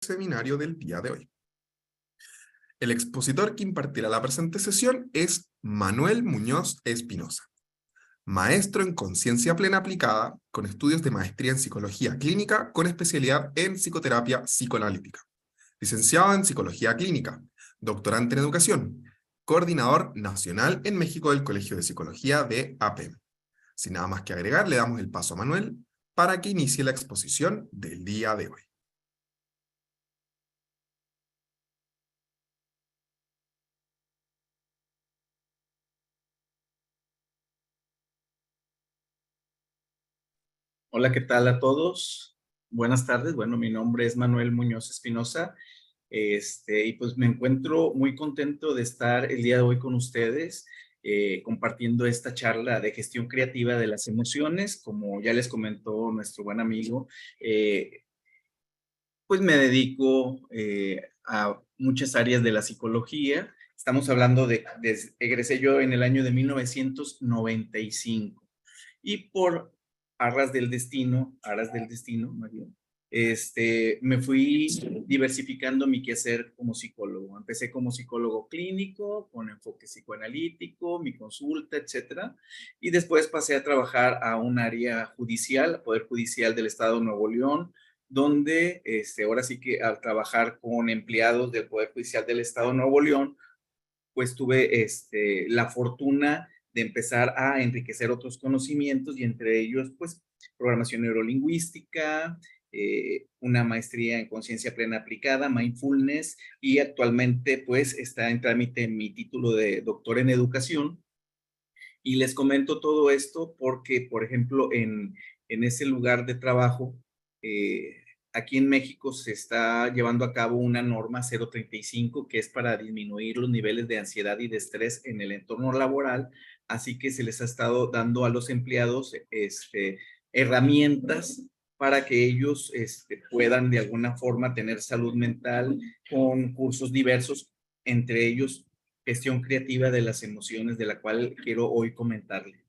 Seminario del día de hoy. El expositor que impartirá la presente sesión es Manuel Muñoz Espinosa, maestro en conciencia plena aplicada, con estudios de maestría en psicología clínica, con especialidad en psicoterapia psicoanalítica, licenciado en psicología clínica, doctorante en educación, coordinador nacional en México del Colegio de Psicología de APEM. Sin nada más que agregar, le damos el paso a Manuel para que inicie la exposición del día de hoy. Hola, ¿qué tal a todos? Buenas tardes. Bueno, mi nombre es Manuel Muñoz Espinosa. Y pues me encuentro muy contento de estar el día de hoy con ustedes, compartiendo esta charla de gestión creativa de las emociones. Como ya les comentó nuestro buen amigo, pues me dedico a muchas áreas de la psicología. Estamos hablando egresé yo en el año de 1995 y por aras del destino, más bien, me fui diversificando mi quehacer como psicólogo. Empecé como psicólogo clínico, con enfoque psicoanalítico, mi consulta, etcétera. Y después pasé a trabajar a un área judicial, Poder Judicial del Estado de Nuevo León, donde ahora sí que al trabajar con empleados del Poder Judicial del Estado de Nuevo León, pues tuve la fortuna de empezar a enriquecer otros conocimientos y entre ellos, pues, programación neurolingüística, una maestría en conciencia plena aplicada, mindfulness, y actualmente, pues, está en trámite mi título de doctor en educación. Y les comento todo esto porque, por ejemplo, en ese lugar de trabajo, aquí en México se está llevando a cabo una norma 035 que es para disminuir los niveles de ansiedad y de estrés en el entorno laboral. Así que se les ha estado dando a los empleados herramientas para que ellos puedan de alguna forma tener salud mental con cursos diversos, entre ellos gestión creativa de las emociones, de la cual quiero hoy comentarle.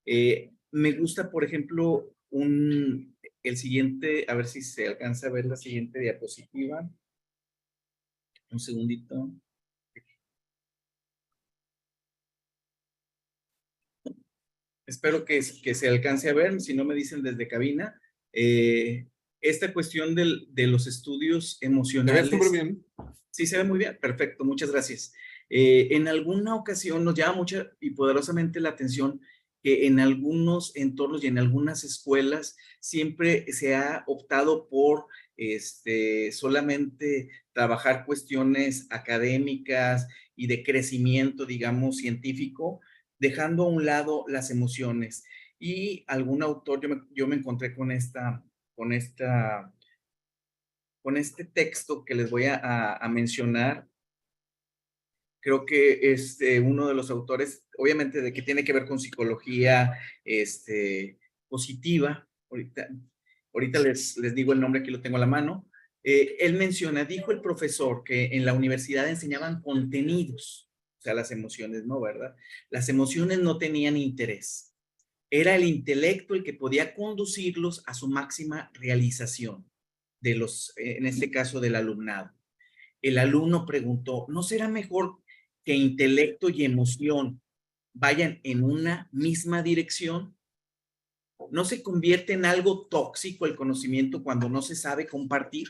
Me gusta, por ejemplo, el siguiente, a ver si se alcanza a ver la siguiente diapositiva. Un segundito. Espero que se alcance a ver, si no me dicen desde cabina. Esta cuestión de los estudios emocionales. ¿Te ves súper bien? Sí, se ve muy bien. Perfecto, muchas gracias. En alguna ocasión nos llama mucha y poderosamente la atención que en algunos entornos y en algunas escuelas siempre se ha optado por solamente trabajar cuestiones académicas y de crecimiento, digamos, científico, dejando a un lado las emociones. Y algún autor, yo me encontré con esta, con este texto que les voy a mencionar. Creo que es uno de los autores, obviamente, de que tiene que ver con psicología positiva. Ahorita les digo el nombre, aquí lo tengo a la mano. Él menciona, dijo el profesor que en la universidad enseñaban contenidos, o sea, las emociones, ¿no? ¿Verdad? Las emociones no tenían interés. Era el intelecto el que podía conducirlos a su máxima realización, en este caso del alumnado. El alumno preguntó, ¿no será mejor que intelecto y emoción vayan en una misma dirección? ¿No se convierte en algo tóxico el conocimiento cuando no se sabe compartir?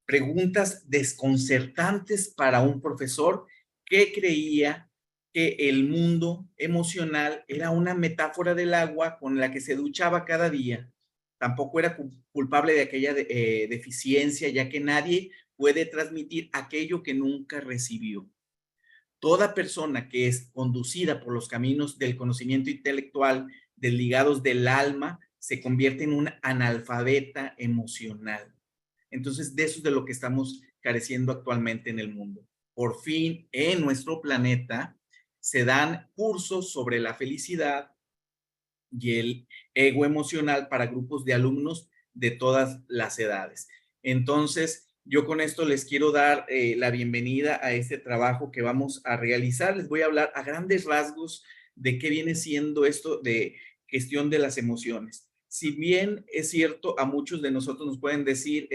Preguntas desconcertantes para un profesor que creía que el mundo emocional era una metáfora del agua con la que se duchaba cada día. Tampoco era culpable de aquella deficiencia, ya que nadie puede transmitir aquello que nunca recibió. Toda persona que es conducida por los caminos del conocimiento intelectual desligados del alma se convierte en un analfabeta emocional. Entonces, de eso es de lo que estamos careciendo actualmente en el mundo. Por fin, en nuestro planeta se dan cursos sobre la felicidad y el ego emocional para grupos de alumnos de todas las edades. Entonces, yo con esto les quiero dar la bienvenida a este trabajo que vamos a realizar. Les voy a hablar a grandes rasgos de qué viene siendo esto de gestión de las emociones. Si bien es cierto, a muchos de nosotros nos pueden decir,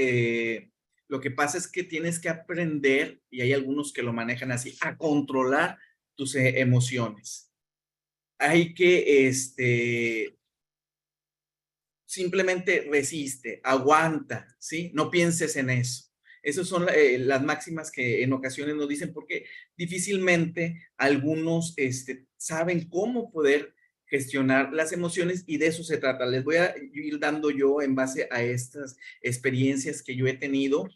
Lo que pasa es que tienes que aprender, y hay algunos que lo manejan así, a controlar tus emociones. Hay que, simplemente resiste, aguanta, ¿sí? No pienses en eso. Esas son las máximas que en ocasiones nos dicen porque difícilmente algunos saben cómo poder gestionar las emociones y de eso se trata. Les voy a ir dando yo en base a estas experiencias que yo he tenido,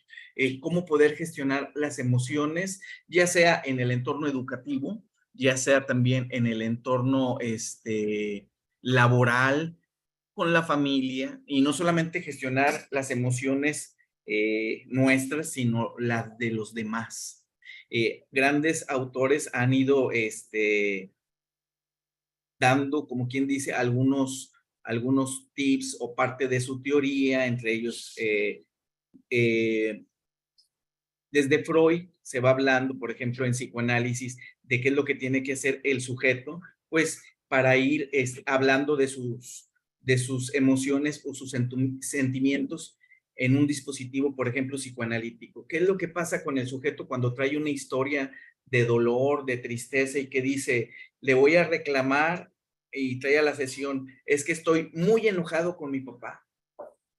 cómo poder gestionar las emociones, ya sea en el entorno educativo, ya sea también en el entorno laboral, con la familia y no solamente gestionar las emociones nuestras, sino las de los demás. Grandes autores han ido dando, como quien dice, algunos tips o parte de su teoría, entre ellos, eh, desde Freud se va hablando, por ejemplo, en psicoanálisis, de qué es lo que tiene que hacer el sujeto, pues para ir hablando de sus emociones o sus sentimientos en un dispositivo, por ejemplo, psicoanalítico. ¿Qué es lo que pasa con el sujeto cuando trae una historia de dolor, de tristeza y que dice, le voy a reclamar y trae a la sesión, es que estoy muy enojado con mi papá,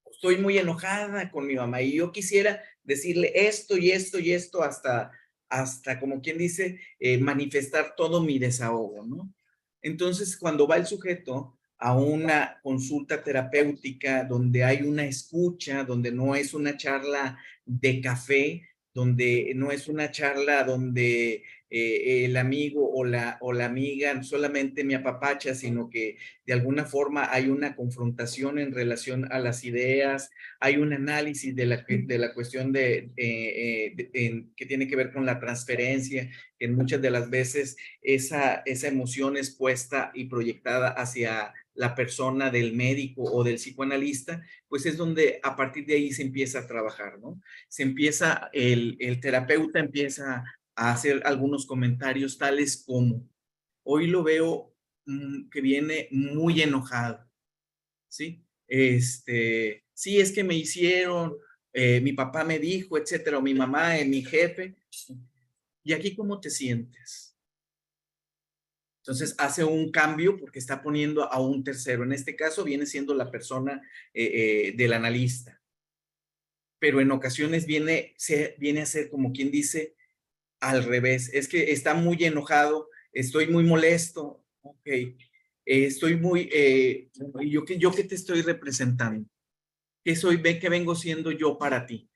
estoy muy enojada con mi mamá y yo quisiera decirle esto y esto y esto hasta como quien dice, manifestar todo mi desahogo, ¿no? Entonces, cuando va el sujeto a una consulta terapéutica donde hay una escucha, donde no es una charla de café, donde no es una charla donde el amigo o la amiga solamente me apapacha, sino que de alguna forma hay una confrontación en relación a las ideas, hay un análisis de la cuestión que tiene que ver con la transferencia, que muchas de las veces esa emoción es puesta y proyectada hacia la persona del médico o del psicoanalista, pues es donde a partir de ahí se empieza a trabajar, ¿no? El terapeuta empieza a hacer algunos comentarios tales como, hoy lo veo que viene muy enojado, ¿sí? Sí, es que me hicieron, mi papá me dijo, etcétera, o mi mamá, mi jefe. ¿Y aquí cómo te sientes? Entonces hace un cambio porque está poniendo a un tercero. En este caso viene siendo la persona del analista. Pero en ocasiones viene a ser como quien dice al revés. Es que está muy enojado, estoy muy molesto. Ok, estoy muy, yo que te estoy representando. ¿Qué soy? Ve que vengo siendo yo para ti.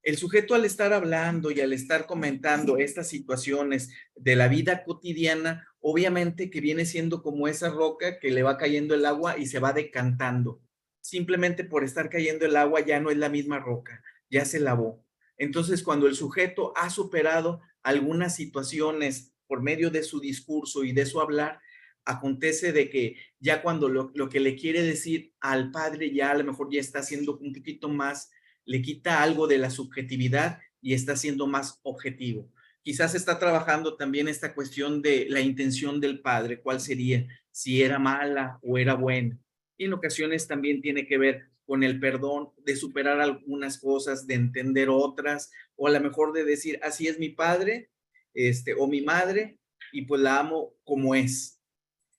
El sujeto al estar hablando y al estar comentando estas situaciones de la vida cotidiana, obviamente que viene siendo como esa roca que le va cayendo el agua y se va decantando. Simplemente por estar cayendo el agua ya no es la misma roca, ya se lavó. Entonces, cuando el sujeto ha superado algunas situaciones por medio de su discurso y de su hablar, acontece de que ya cuando lo que le quiere decir al padre ya a lo mejor ya está siendo un poquito más, le quita algo de la subjetividad y está siendo más objetivo. Quizás está trabajando también esta cuestión de la intención del padre, cuál sería, si era mala o era buena. Y en ocasiones también tiene que ver con el perdón, de superar algunas cosas, de entender otras, o a lo mejor de decir, así es mi padre, o mi madre, y pues la amo como es.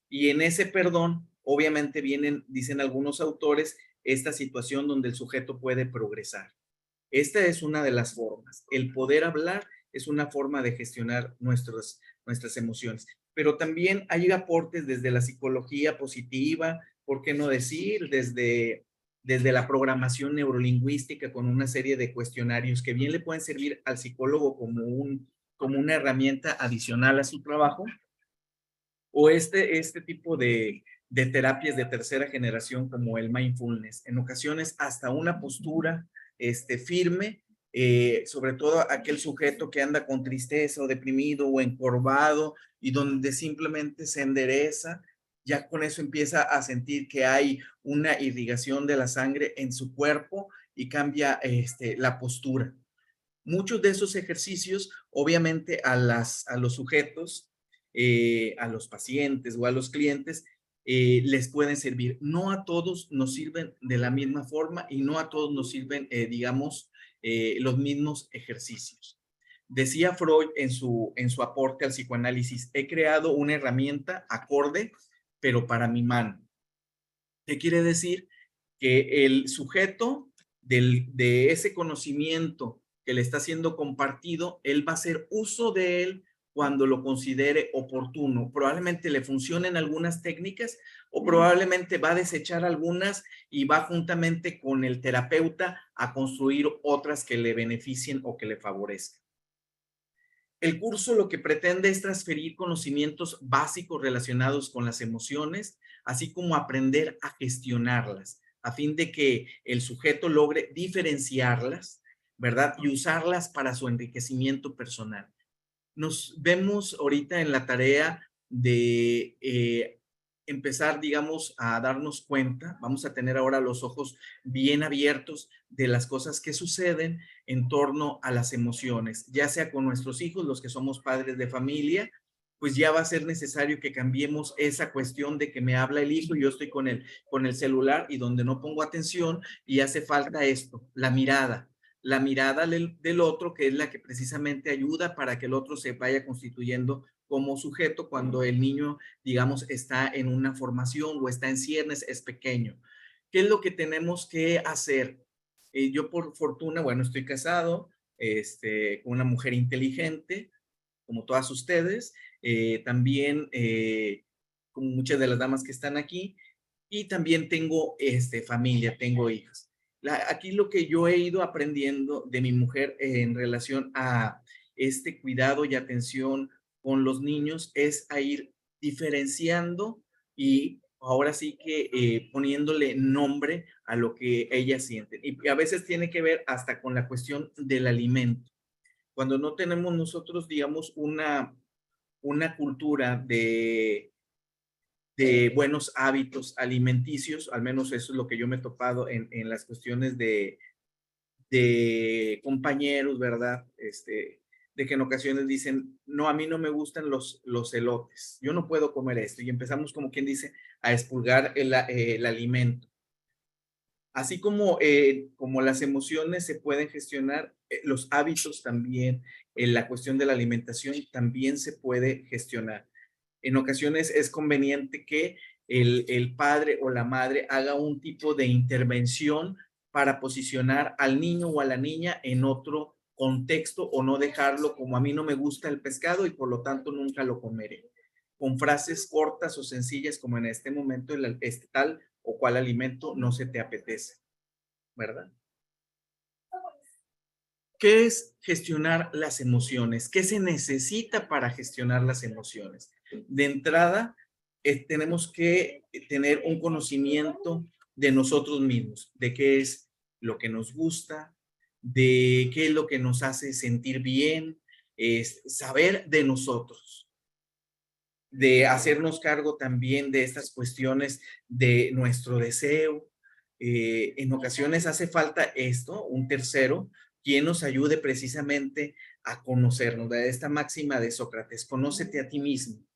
Y en ese perdón, obviamente vienen, dicen algunos autores, esta situación donde el sujeto puede progresar. Esta es una de las formas. El poder hablar es una forma de gestionar nuestras emociones. Pero también hay aportes desde la psicología positiva, ¿por qué no decir? Desde la programación neurolingüística con una serie de cuestionarios que bien le pueden servir al psicólogo como una herramienta adicional a su trabajo, o este tipo de terapias de tercera generación como el mindfulness, en ocasiones hasta una postura firme, sobre todo aquel sujeto que anda con tristeza o deprimido o encorvado y donde simplemente se endereza, ya con eso empieza a sentir que hay una irrigación de la sangre en su cuerpo y cambia la postura. Muchos de esos ejercicios, obviamente, a los sujetos, a los pacientes o a los clientes, les pueden servir. No a todos nos sirven de la misma forma y no a todos nos sirven, digamos, los mismos ejercicios. Decía Freud en su aporte al psicoanálisis: he creado una herramienta acorde, pero para mi mano. ¿Qué quiere decir? Que el sujeto de ese conocimiento que le está siendo compartido, él va a hacer uso de él cuando lo considere oportuno. Probablemente le funcionen algunas técnicas o probablemente va a desechar algunas y va juntamente con el terapeuta a construir otras que le beneficien o que le favorezcan. El curso lo que pretende es transferir conocimientos básicos relacionados con las emociones, así como aprender a gestionarlas, a fin de que el sujeto logre diferenciarlas, ¿verdad? Y usarlas para su enriquecimiento personal. Nos vemos ahorita en la tarea de empezar, digamos, a darnos cuenta. Vamos a tener ahora los ojos bien abiertos de las cosas que suceden en torno a las emociones, ya sea con nuestros hijos, los que somos padres de familia, pues ya va a ser necesario que cambiemos esa cuestión de que me habla el hijo y yo estoy con el celular y donde no pongo atención y hace falta esto, la mirada del otro, que es la que precisamente ayuda para que el otro se vaya constituyendo como sujeto cuando el niño, digamos, está en una formación o está en ciernes, es pequeño. ¿Qué es lo que tenemos que hacer? Yo por fortuna, bueno, estoy casado con una mujer inteligente, como todas ustedes, también como muchas de las damas que están aquí, y también tengo familia, tengo hijas. Aquí lo que yo he ido aprendiendo de mi mujer en relación a este cuidado y atención con los niños es a ir diferenciando y ahora sí que poniéndole nombre a lo que ellas sienten. Y a veces tiene que ver hasta con la cuestión del alimento. Cuando no tenemos nosotros, digamos, una cultura de buenos hábitos alimenticios, al menos eso es lo que yo me he topado en las cuestiones de compañeros, ¿verdad? De que en ocasiones dicen, no, a mí no me gustan los elotes, yo no puedo comer esto, y empezamos como quien dice a expurgar el alimento. Así como, como las emociones se pueden gestionar, los hábitos también, la cuestión de la alimentación también se puede gestionar. En ocasiones es conveniente que el padre o la madre haga un tipo de intervención para posicionar al niño o a la niña en otro contexto o no dejarlo como a mí no me gusta el pescado y por lo tanto nunca lo comeré. Con frases cortas o sencillas como en este momento, este tal o cual alimento no se te apetece, ¿verdad? ¿Qué es gestionar las emociones? ¿Qué se necesita para gestionar las emociones? De entrada, tenemos que tener un conocimiento de nosotros mismos, de qué es lo que nos gusta, de qué es lo que nos hace sentir bien, es saber de nosotros, de hacernos cargo también de estas cuestiones de nuestro deseo. En ocasiones hace falta esto, un tercero, quien nos ayude precisamente a conocernos, de esta máxima de Sócrates: conócete a ti mismo.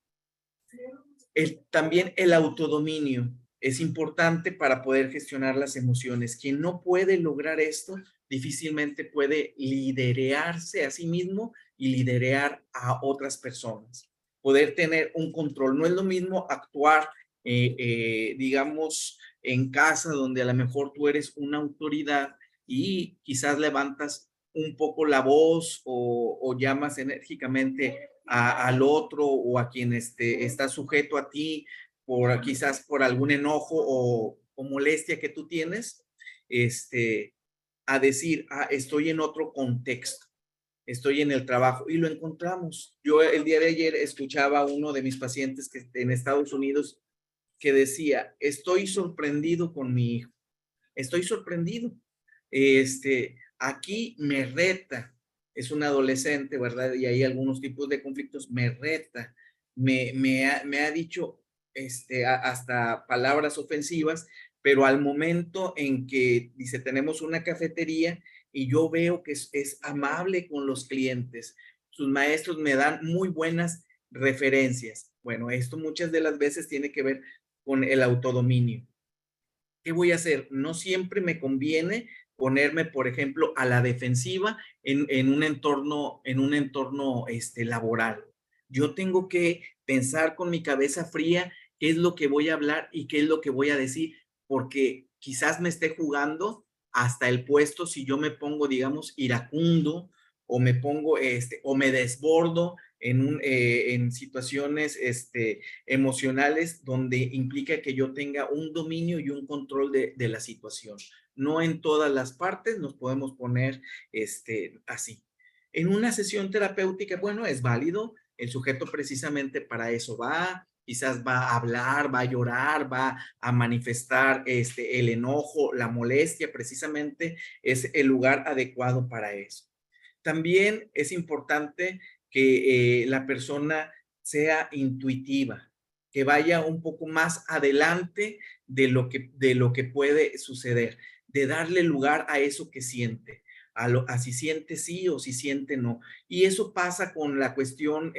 También el autodominio es importante para poder gestionar las emociones. Quien no puede lograr esto difícilmente puede liderarse a sí mismo y liderar a otras personas. Poder tener un control. No es lo mismo actuar, digamos, en casa donde a lo mejor tú eres una autoridad y quizás levantas un poco la voz o llamas enérgicamente al otro o a quien está sujeto a ti quizás por algún enojo o molestia que tú tienes, a decir, estoy en otro contexto, estoy en el trabajo y lo encontramos. Yo el día de ayer escuchaba a uno de mis pacientes que en Estados Unidos que decía, estoy sorprendido con mi hijo, estoy sorprendido. Aquí me reta, es un adolescente, ¿verdad? Y hay algunos tipos de conflictos, me reta, me ha dicho hasta palabras ofensivas, pero al momento en que dice, tenemos una cafetería y yo veo que es amable con los clientes, sus maestros me dan muy buenas referencias. Bueno, esto muchas de las veces tiene que ver con el autodominio. ¿Qué voy a hacer? No siempre me conviene ponerme, por ejemplo, a la defensiva en un entorno laboral. Yo tengo que pensar con mi cabeza fría qué es lo que voy a hablar y qué es lo que voy a decir, porque quizás me esté jugando hasta el puesto si yo me pongo, digamos, iracundo o me pongo, o me desbordo en situaciones emocionales donde implica que yo tenga un dominio y un control de la situación. No en todas las partes nos podemos poner así. En una sesión terapéutica, bueno, es válido, el sujeto precisamente para eso va, quizás va a hablar, va a llorar, va a manifestar el enojo, la molestia, precisamente es el lugar adecuado para eso. También es importante que la persona sea intuitiva, que vaya un poco más adelante de lo que puede suceder, de darle lugar a eso que siente, a si siente sí o si siente no. Y eso pasa con la cuestión,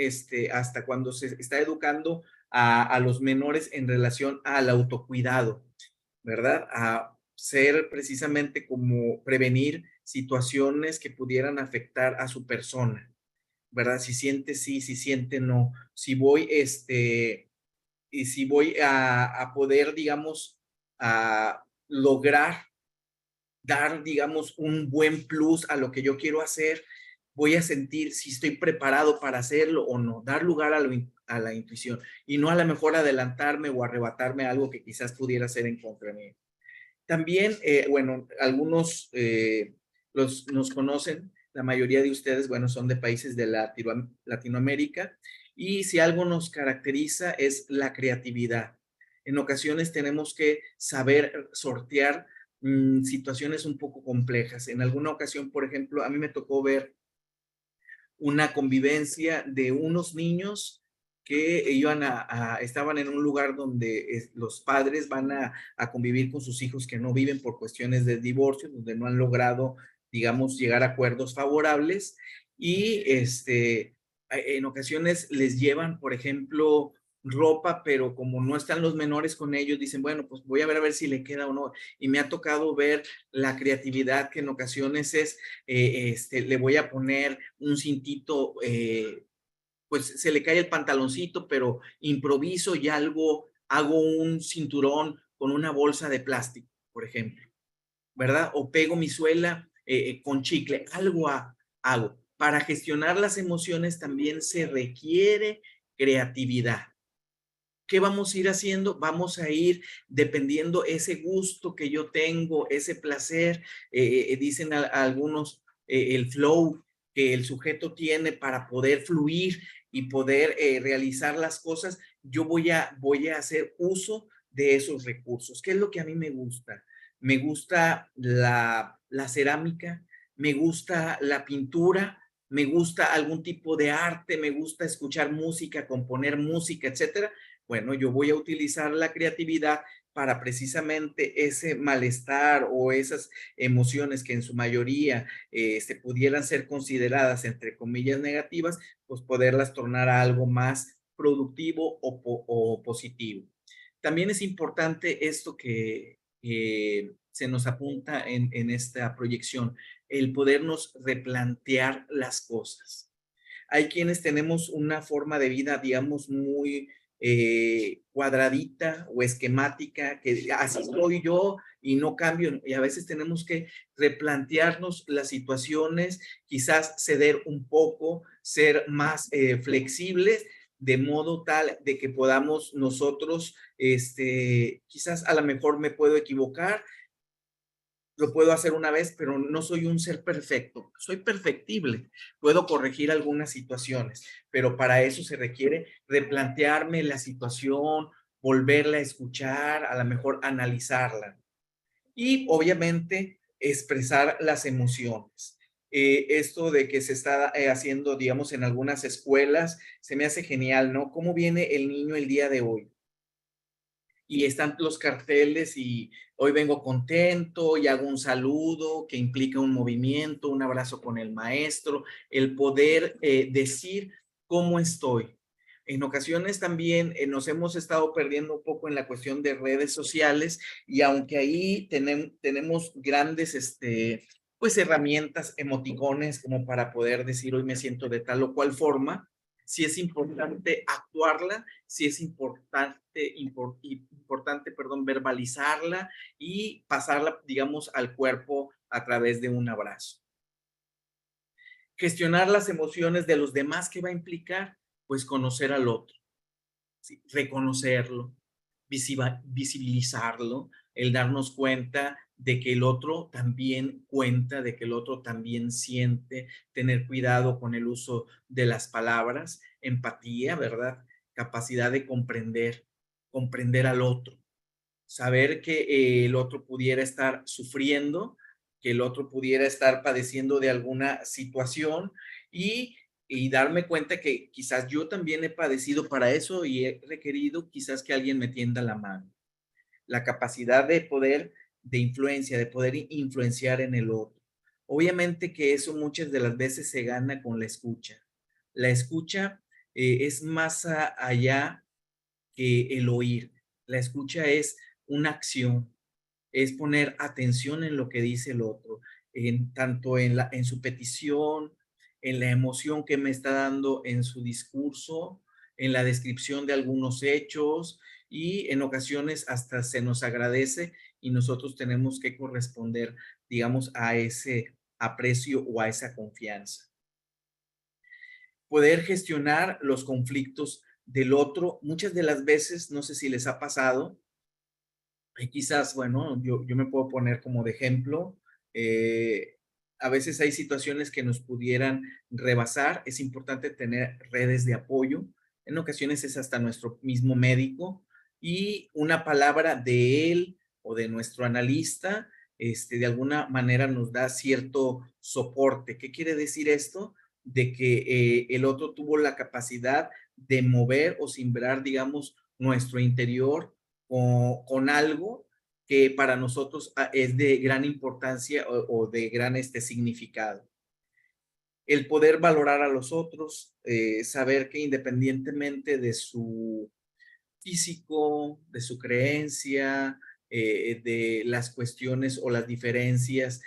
hasta cuando se está educando a los menores en relación al autocuidado, ¿verdad? A ser precisamente como prevenir situaciones que pudieran afectar a su persona, ¿verdad? Si siente sí, si siente no, si voy, y si voy a poder, digamos, a lograr dar, digamos, un buen plus a lo que yo quiero hacer, voy a sentir si estoy preparado para hacerlo o no, dar lugar a la intuición y no a lo mejor adelantarme o arrebatarme algo que quizás pudiera ser en contra de mí. También, bueno, algunos nos conocen, la mayoría de ustedes, bueno, son de países de Latinoamérica, y si algo nos caracteriza es la creatividad. En ocasiones tenemos que saber sortear situaciones un poco complejas. En alguna ocasión, por ejemplo, a mí me tocó ver una convivencia de unos niños que estaban en un lugar donde los padres van a convivir con sus hijos que no viven por cuestiones de divorcio, donde no han logrado, digamos, llegar a acuerdos favorables y en ocasiones les llevan, por ejemplo, ropa, pero como no están los menores con ellos, dicen, bueno, pues voy a ver si le queda o no. Y me ha tocado ver la creatividad que en ocasiones es, le voy a poner un cintito, pues se le cae el pantaloncito, pero improviso y hago un cinturón con una bolsa de plástico, por ejemplo, ¿verdad? O pego mi suela con chicle, hago. Para gestionar las emociones también se requiere creatividad. ¿Qué vamos a ir haciendo? Vamos a ir dependiendo ese gusto que yo tengo, ese placer, dicen algunos, el flow que el sujeto tiene para poder fluir y poder realizar las cosas, yo voy a hacer uso de esos recursos. ¿Qué es lo que a mí me gusta? Me gusta la cerámica, me gusta la pintura, me gusta algún tipo de arte, me gusta escuchar música, componer música, etcétera. Bueno, yo voy a utilizar la creatividad para precisamente ese malestar o esas emociones que en su mayoría se pudieran ser consideradas, entre comillas, negativas, pues poderlas tornar a algo más productivo o positivo. También es importante esto que se nos apunta en esta proyección, el podernos replantear las cosas. Hay quienes tenemos una forma de vida, digamos, muy cuadradita o esquemática, que así soy yo y no cambio. Y a veces tenemos que replantearnos las situaciones, quizás ceder un poco, ser más flexibles, de modo tal de que podamos nosotros, quizás a lo mejor me puedo equivocar, lo puedo hacer una vez, pero no soy un ser perfecto, soy perfectible, puedo corregir algunas situaciones, pero para eso se requiere replantearme la situación, volverla a escuchar, a lo mejor analizarla y obviamente expresar las emociones. Esto de que se está haciendo, digamos, en algunas escuelas, se me hace genial, ¿no? ¿Cómo viene el niño el día de hoy? Y están los carteles y hoy vengo contento y hago un saludo que implica un movimiento, un abrazo con el maestro, el poder decir cómo estoy. En ocasiones también nos hemos estado perdiendo un poco en la cuestión de redes sociales y aunque ahí tenemos grandes, pues herramientas, emoticones como para poder decir hoy me siento de tal o cual forma, sí es importante actuarla, sí es importante, perdón, verbalizarla y pasarla, digamos, al cuerpo a través de un abrazo. Gestionar las emociones de los demás, ¿qué va a implicar? Pues conocer al otro, ¿sí? Reconocerlo, visibilizarlo, el darnos cuenta de que el otro también cuenta, de que el otro también siente, tener cuidado con el uso de las palabras, empatía, ¿verdad? Capacidad de comprender al otro, saber que el otro pudiera estar sufriendo, que el otro pudiera estar padeciendo de alguna situación y, y darme cuenta que quizás yo también he padecido para eso y he requerido quizás que alguien me tienda la mano. La capacidad de poder, de influencia, de poder influenciar en el otro. Obviamente que eso muchas de las veces se gana con la escucha. La escucha es más allá que el oír. La escucha es una acción, es poner atención en lo que dice el otro, tanto en su petición, en la emoción que me está dando en su discurso, en la descripción de algunos hechos y en ocasiones hasta se nos agradece y nosotros tenemos que corresponder, digamos, a ese aprecio o a esa confianza. Poder gestionar los conflictos del otro, muchas de las veces, no sé si les ha pasado, y quizás, bueno, yo me puedo poner como de ejemplo, eh, a veces hay situaciones que nos pudieran rebasar, es importante tener redes de apoyo, en ocasiones es hasta nuestro mismo médico y una palabra de él o de nuestro analista, de alguna manera nos da cierto soporte. ¿Qué quiere decir esto? De que el otro tuvo la capacidad de mover o simbrar, digamos, nuestro interior con algo que para nosotros es de gran importancia o de gran significado. El poder valorar a los otros, saber que independientemente de su físico, de su creencia, de las cuestiones o las diferencias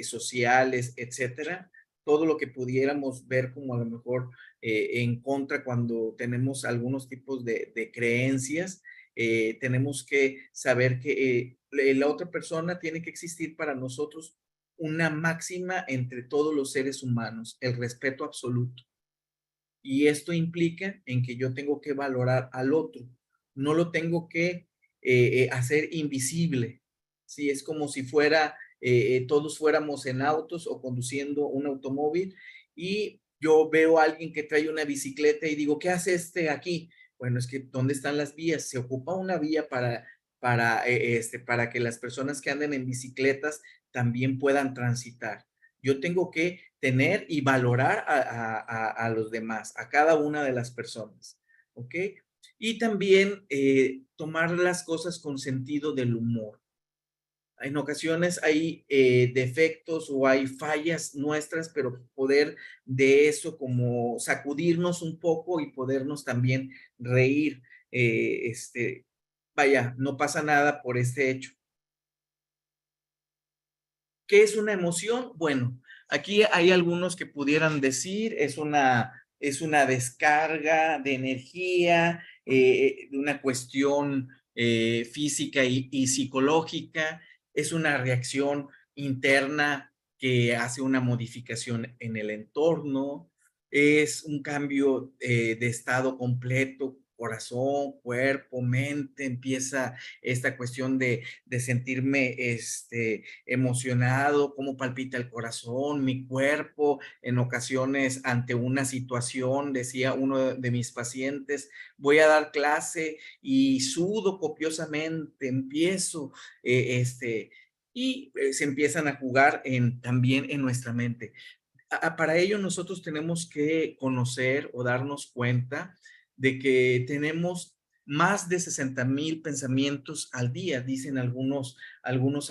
sociales, etcétera, todo lo que pudiéramos ver como a lo mejor en contra cuando tenemos algunos tipos de creencias, tenemos que saber que la otra persona tiene que existir para nosotros una máxima entre todos los seres humanos, el respeto absoluto. Y esto implica en que yo tengo que valorar al otro, no lo tengo que hacer invisible. Sí, es como si todos fuéramos en autos o conduciendo un automóvil y yo veo a alguien que trae una bicicleta y digo, ¿qué hace este aquí? Bueno, es que ¿dónde están las vías? Se ocupa una vía para que las personas que anden en bicicletas también puedan transitar. Yo tengo que tener y valorar a los demás, a cada una de las personas, ¿ok? Y también tomar las cosas con sentido del humor. En ocasiones hay defectos o hay fallas nuestras, pero poder de eso como sacudirnos un poco y podernos también reír. Vaya, no pasa nada por este hecho. ¿Qué es una emoción? Bueno, aquí hay algunos que pudieran decir, es una descarga de energía, de una cuestión física y psicológica, es una reacción interna que hace una modificación en el entorno, es un cambio de estado completo, corazón, cuerpo, mente, empieza esta cuestión de sentirme emocionado, cómo palpita el corazón, mi cuerpo, en ocasiones ante una situación, decía uno de mis pacientes, voy a dar clase y sudo copiosamente, empiezo, y se empiezan a jugar también en nuestra mente. Para ello nosotros tenemos que conocer o darnos cuenta de que tenemos más de 60,000 pensamientos al día, dicen algunos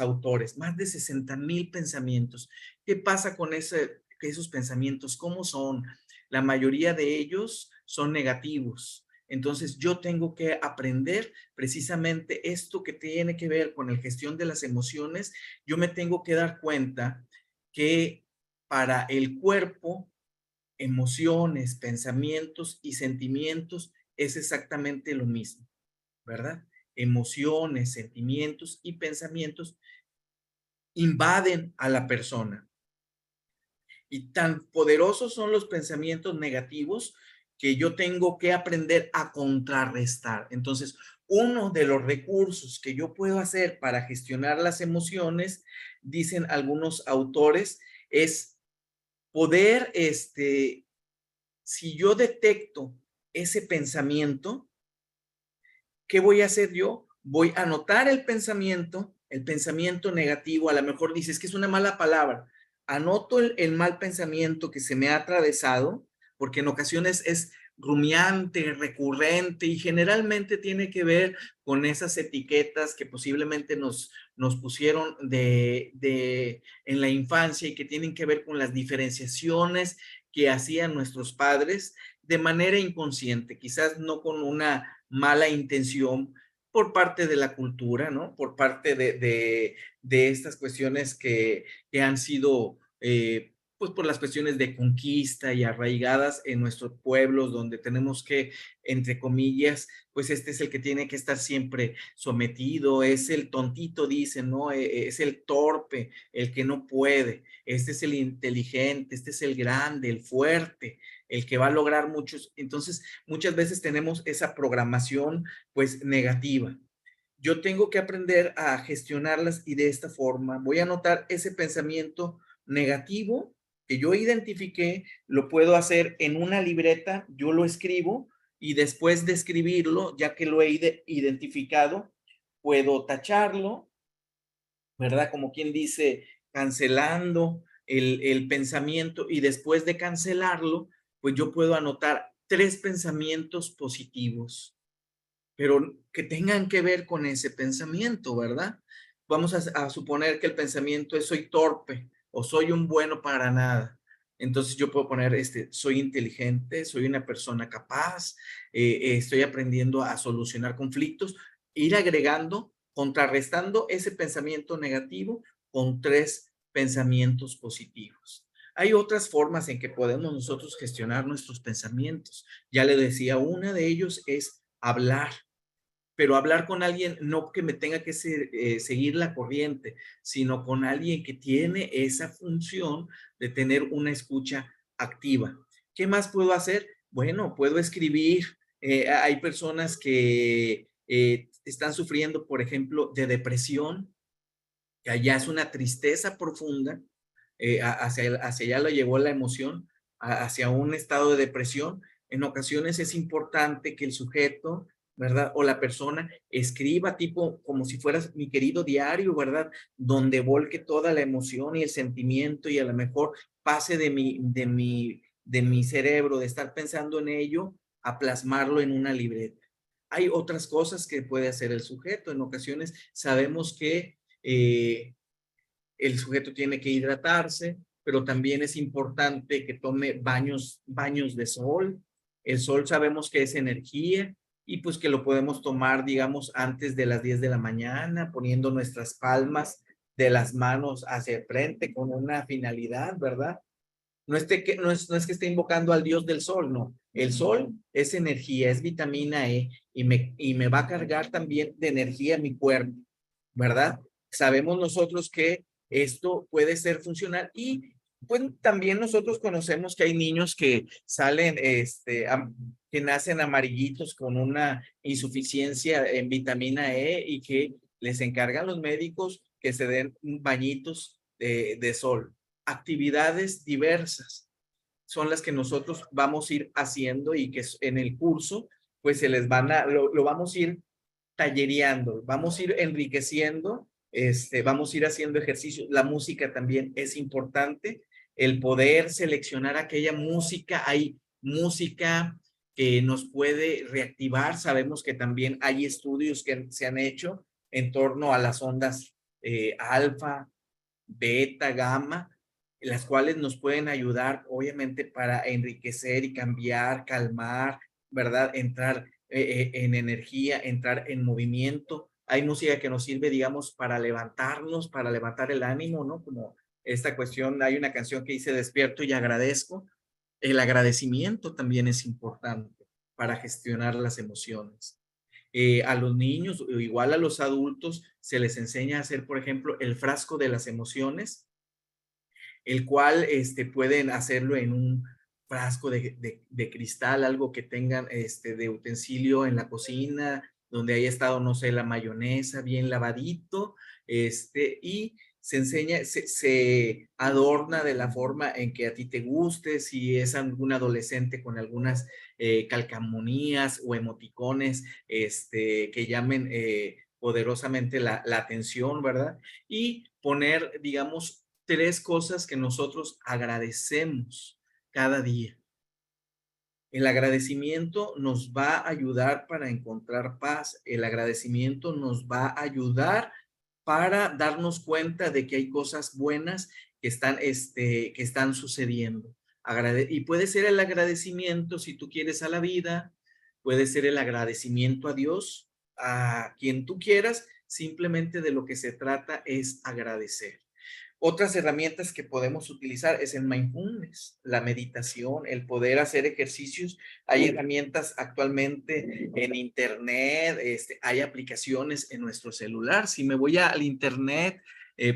autores, más de 60,000 pensamientos. ¿Qué pasa con esos pensamientos? ¿Cómo son? La mayoría de ellos son negativos. Entonces, yo tengo que aprender precisamente esto que tiene que ver con la gestión de las emociones. Yo me tengo que dar cuenta que para el cuerpo, emociones, pensamientos y sentimientos es exactamente lo mismo, ¿verdad? Emociones, sentimientos y pensamientos invaden a la persona. Y tan poderosos son los pensamientos negativos que yo tengo que aprender a contrarrestar. Entonces, uno de los recursos que yo puedo hacer para gestionar las emociones, dicen algunos autores, es poder, si yo detecto ese pensamiento, ¿qué voy a hacer yo? Voy a anotar el pensamiento negativo, a lo mejor dices que es una mala palabra. Anoto el mal pensamiento que se me ha atravesado, porque en ocasiones es rumiante, recurrente y generalmente tiene que ver con esas etiquetas que posiblemente nos pusieron en la infancia y que tienen que ver con las diferenciaciones que hacían nuestros padres de manera inconsciente, quizás no con una mala intención por parte de la cultura, ¿no? Por parte de estas cuestiones que han sido, pues por las cuestiones de conquista y arraigadas en nuestros pueblos, donde tenemos que, entre comillas, pues este es el que tiene que estar siempre sometido, es el tontito, dicen, ¿no? Es el torpe, el que no puede, este es el inteligente, este es el grande, el fuerte, el que va a lograr muchos. Entonces, muchas veces tenemos esa programación pues negativa. Yo tengo que aprender a gestionarlas y de esta forma voy a anotar ese pensamiento negativo que yo identifiqué, lo puedo hacer en una libreta, yo lo escribo y después de escribirlo, ya que lo he identificado, puedo tacharlo, ¿verdad? Como quien dice, cancelando el pensamiento y después de cancelarlo, pues yo puedo anotar 3 pensamientos positivos, pero que tengan que ver con ese pensamiento, ¿verdad? Vamos a suponer que el pensamiento es soy torpe o soy un bueno para nada. Entonces yo puedo poner soy inteligente, soy una persona capaz, estoy aprendiendo a solucionar conflictos, ir agregando, contrarrestando ese pensamiento negativo con 3 pensamientos positivos. Hay otras formas en que podemos nosotros gestionar nuestros pensamientos. Ya le decía, una de ellos es hablar, pero hablar con alguien no que me tenga que seguir la corriente, sino con alguien que tiene esa función de tener una escucha activa. ¿Qué más puedo hacer? Bueno, puedo escribir. Hay personas que están sufriendo, por ejemplo, de depresión, que allá es una tristeza profunda, hacia allá lo llevó la emoción, hacia un estado de depresión. En ocasiones es importante que el sujeto, ¿verdad? O la persona escriba tipo como si fueras mi querido diario, ¿verdad? Donde volque toda la emoción y el sentimiento y a lo mejor pase de mi cerebro, de estar pensando en ello, a plasmarlo en una libreta. Hay otras cosas que puede hacer el sujeto. En ocasiones sabemos que el sujeto tiene que hidratarse, pero también es importante que tome baños de sol. El sol sabemos que es energía y pues que lo podemos tomar, digamos, antes de las 10 de la mañana, poniendo nuestras palmas de las manos hacia el frente con una finalidad, ¿verdad? No es que esté invocando al dios del sol, no. El sol es energía, es vitamina E y me va a cargar también de energía mi cuerpo, ¿verdad? Sabemos nosotros que esto puede ser funcional y pues también nosotros conocemos que hay niños que salen, que nacen amarillitos con una insuficiencia en vitamina E y que les encargan los médicos que se den bañitos de sol. Actividades diversas son las que nosotros vamos a ir haciendo y que en el curso pues lo vamos a ir tallereando, vamos a ir enriqueciendo, vamos a ir haciendo ejercicios. La música también es importante, el poder seleccionar aquella música. Hay música que nos puede reactivar. Sabemos que también hay estudios que se han hecho en torno a las ondas alfa, beta, gamma, las cuales nos pueden ayudar, obviamente, para enriquecer y cambiar, calmar, ¿verdad? Entrar en energía, entrar en movimiento. Hay música que nos sirve, digamos, para levantarnos, para levantar el ánimo, ¿no? Como esta cuestión, hay una canción que dice despierto y agradezco. El agradecimiento también es importante para gestionar las emociones. A los niños, o igual a los adultos, se les enseña a hacer, por ejemplo, el frasco de las emociones, el cual pueden hacerlo en un frasco de cristal, algo que tengan de utensilio en la cocina, donde haya estado, no sé, la mayonesa bien lavadito, y se enseña, se adorna de la forma en que a ti te guste, si es algún adolescente con algunas calcamonías o emoticones que llamen poderosamente la atención, ¿verdad? Y poner, digamos, tres cosas que nosotros agradecemos cada día. El agradecimiento nos va a ayudar para encontrar paz. El agradecimiento nos va a ayudar para darnos cuenta de que hay cosas buenas que están sucediendo. Y puede ser el agradecimiento, si tú quieres, a la vida, puede ser el agradecimiento a Dios, a quien tú quieras, simplemente de lo que se trata es agradecer. Otras herramientas que podemos utilizar es el mindfulness, la meditación, el poder hacer ejercicios. Hay herramientas actualmente en internet, hay aplicaciones en nuestro celular. Si me voy al internet,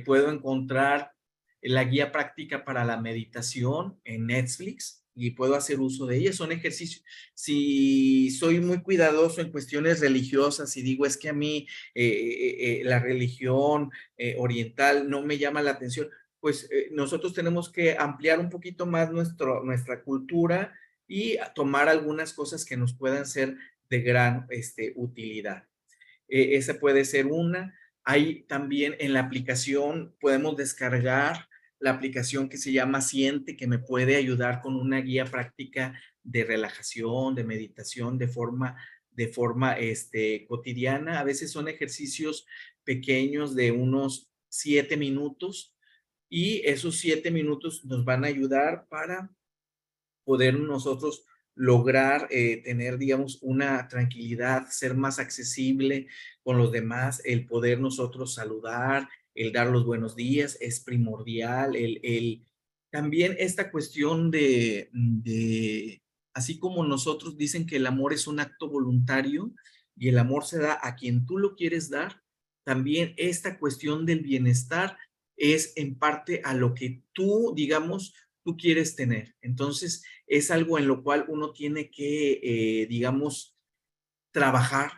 puedo encontrar la guía práctica para la meditación en Netflix y puedo hacer uso de ella. Son ejercicios. Si soy muy cuidadoso en cuestiones religiosas y digo es que a mí la religión oriental no me llama la atención, pues nosotros tenemos que ampliar un poquito más nuestra cultura y tomar algunas cosas que nos puedan ser de gran utilidad. Esa puede ser una. Hay también en la aplicación, podemos descargar la aplicación que se llama Siente, que me puede ayudar con una guía práctica de relajación, de meditación, de forma cotidiana. A veces son ejercicios pequeños de unos 7 minutos y esos 7 minutos nos van a ayudar para poder nosotros lograr tener, digamos, una tranquilidad, ser más accesible con los demás, el poder nosotros saludar, el dar los buenos días es primordial, también esta cuestión así como nosotros dicen que el amor es un acto voluntario y el amor se da a quien tú lo quieres dar, también esta cuestión del bienestar es en parte a lo que tú, digamos, tú quieres tener. Entonces, es algo en lo cual uno tiene que, digamos, trabajar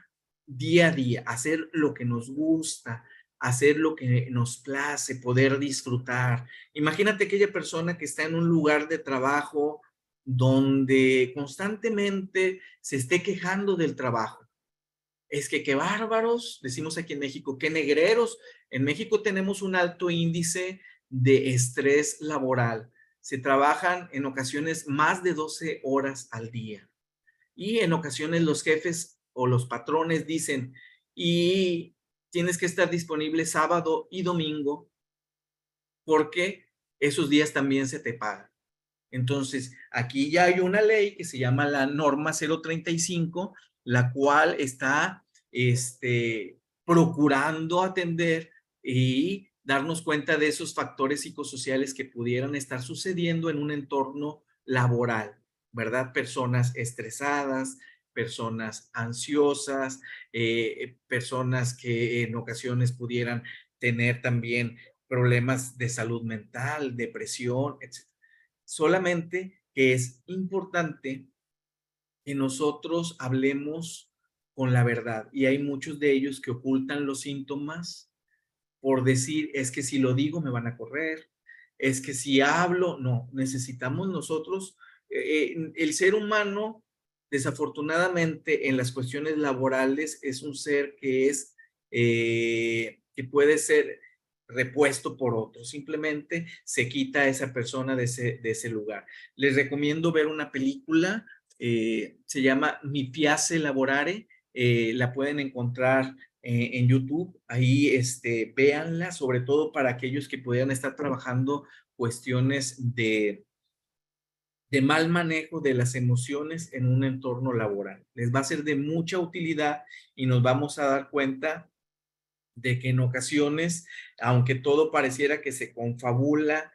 día a día, hacer lo que nos gusta, hacer lo que nos place, poder disfrutar. Imagínate aquella persona que está en un lugar de trabajo donde constantemente se esté quejando del trabajo. Es que qué bárbaros, decimos aquí en México, qué negreros. En México tenemos un alto índice de estrés laboral. Se trabajan en ocasiones más de 12 horas al día. Y en ocasiones los jefes o los patrones dicen, y tienes que estar disponible sábado y domingo porque esos días también se te pagan. Entonces, aquí ya hay una ley que se llama la norma 035, la cual está procurando atender y darnos cuenta de esos factores psicosociales que pudieran estar sucediendo en un entorno laboral, ¿verdad? Personas estresadas, personas ansiosas, personas que en ocasiones pudieran tener también problemas de salud mental, depresión, etc. Solamente que es importante que nosotros hablemos con la verdad y hay muchos de ellos que ocultan los síntomas por decir, es que si lo digo me van a correr, es que si hablo, no, necesitamos nosotros, el ser humano, desafortunadamente en las cuestiones laborales es un ser que puede ser repuesto por otro, simplemente se quita a esa persona de ese lugar. Les recomiendo ver una película, se llama Mi Piace Lavorare, la pueden encontrar en YouTube, ahí véanla, sobre todo para aquellos que pudieran estar trabajando cuestiones de mal manejo de las emociones en un entorno laboral. Les va a ser de mucha utilidad y nos vamos a dar cuenta de que en ocasiones, aunque todo pareciera que se confabula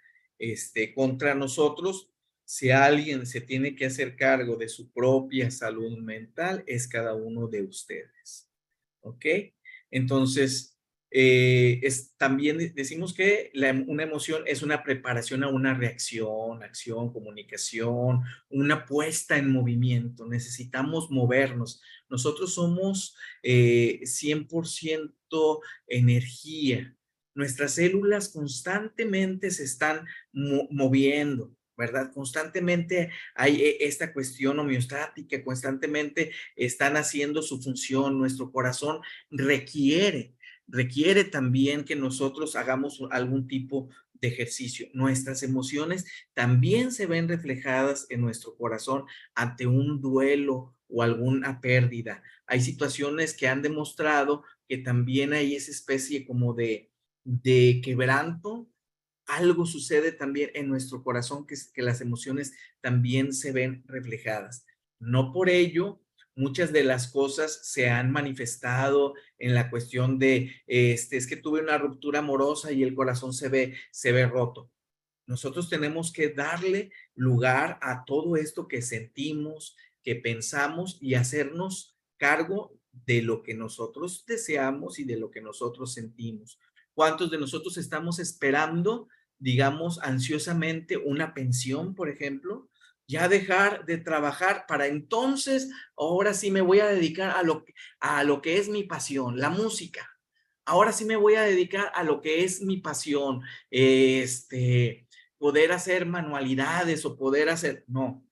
contra nosotros, si alguien se tiene que hacer cargo de su propia salud mental, es cada uno de ustedes. ¿Ok? Entonces, también decimos que una emoción es una preparación a una reacción, acción, comunicación, una puesta en movimiento. Necesitamos movernos. Nosotros somos 100% energía. Nuestras células constantemente se están moviendo, ¿verdad? Constantemente hay esta cuestión homeostática, constantemente están haciendo su función. Nuestro corazón requiere también que nosotros hagamos algún tipo de ejercicio. Nuestras emociones también se ven reflejadas en nuestro corazón ante un duelo o alguna pérdida. Hay situaciones que han demostrado que también hay esa especie como de quebranto. Algo sucede también en nuestro corazón, que las emociones también se ven reflejadas. No por ello, muchas de las cosas se han manifestado en la cuestión de, es que tuve una ruptura amorosa y el corazón se ve roto. Nosotros tenemos que darle lugar a todo esto que sentimos, que pensamos y hacernos cargo de lo que nosotros deseamos y de lo que nosotros sentimos. ¿Cuántos de nosotros estamos esperando, digamos, ansiosamente una pensión, por ejemplo? Ya dejar de trabajar para entonces, ahora sí me voy a dedicar a lo que es mi pasión, la música. Ahora sí me voy a dedicar a lo que es mi pasión, poder hacer manualidades o poder hacer, no,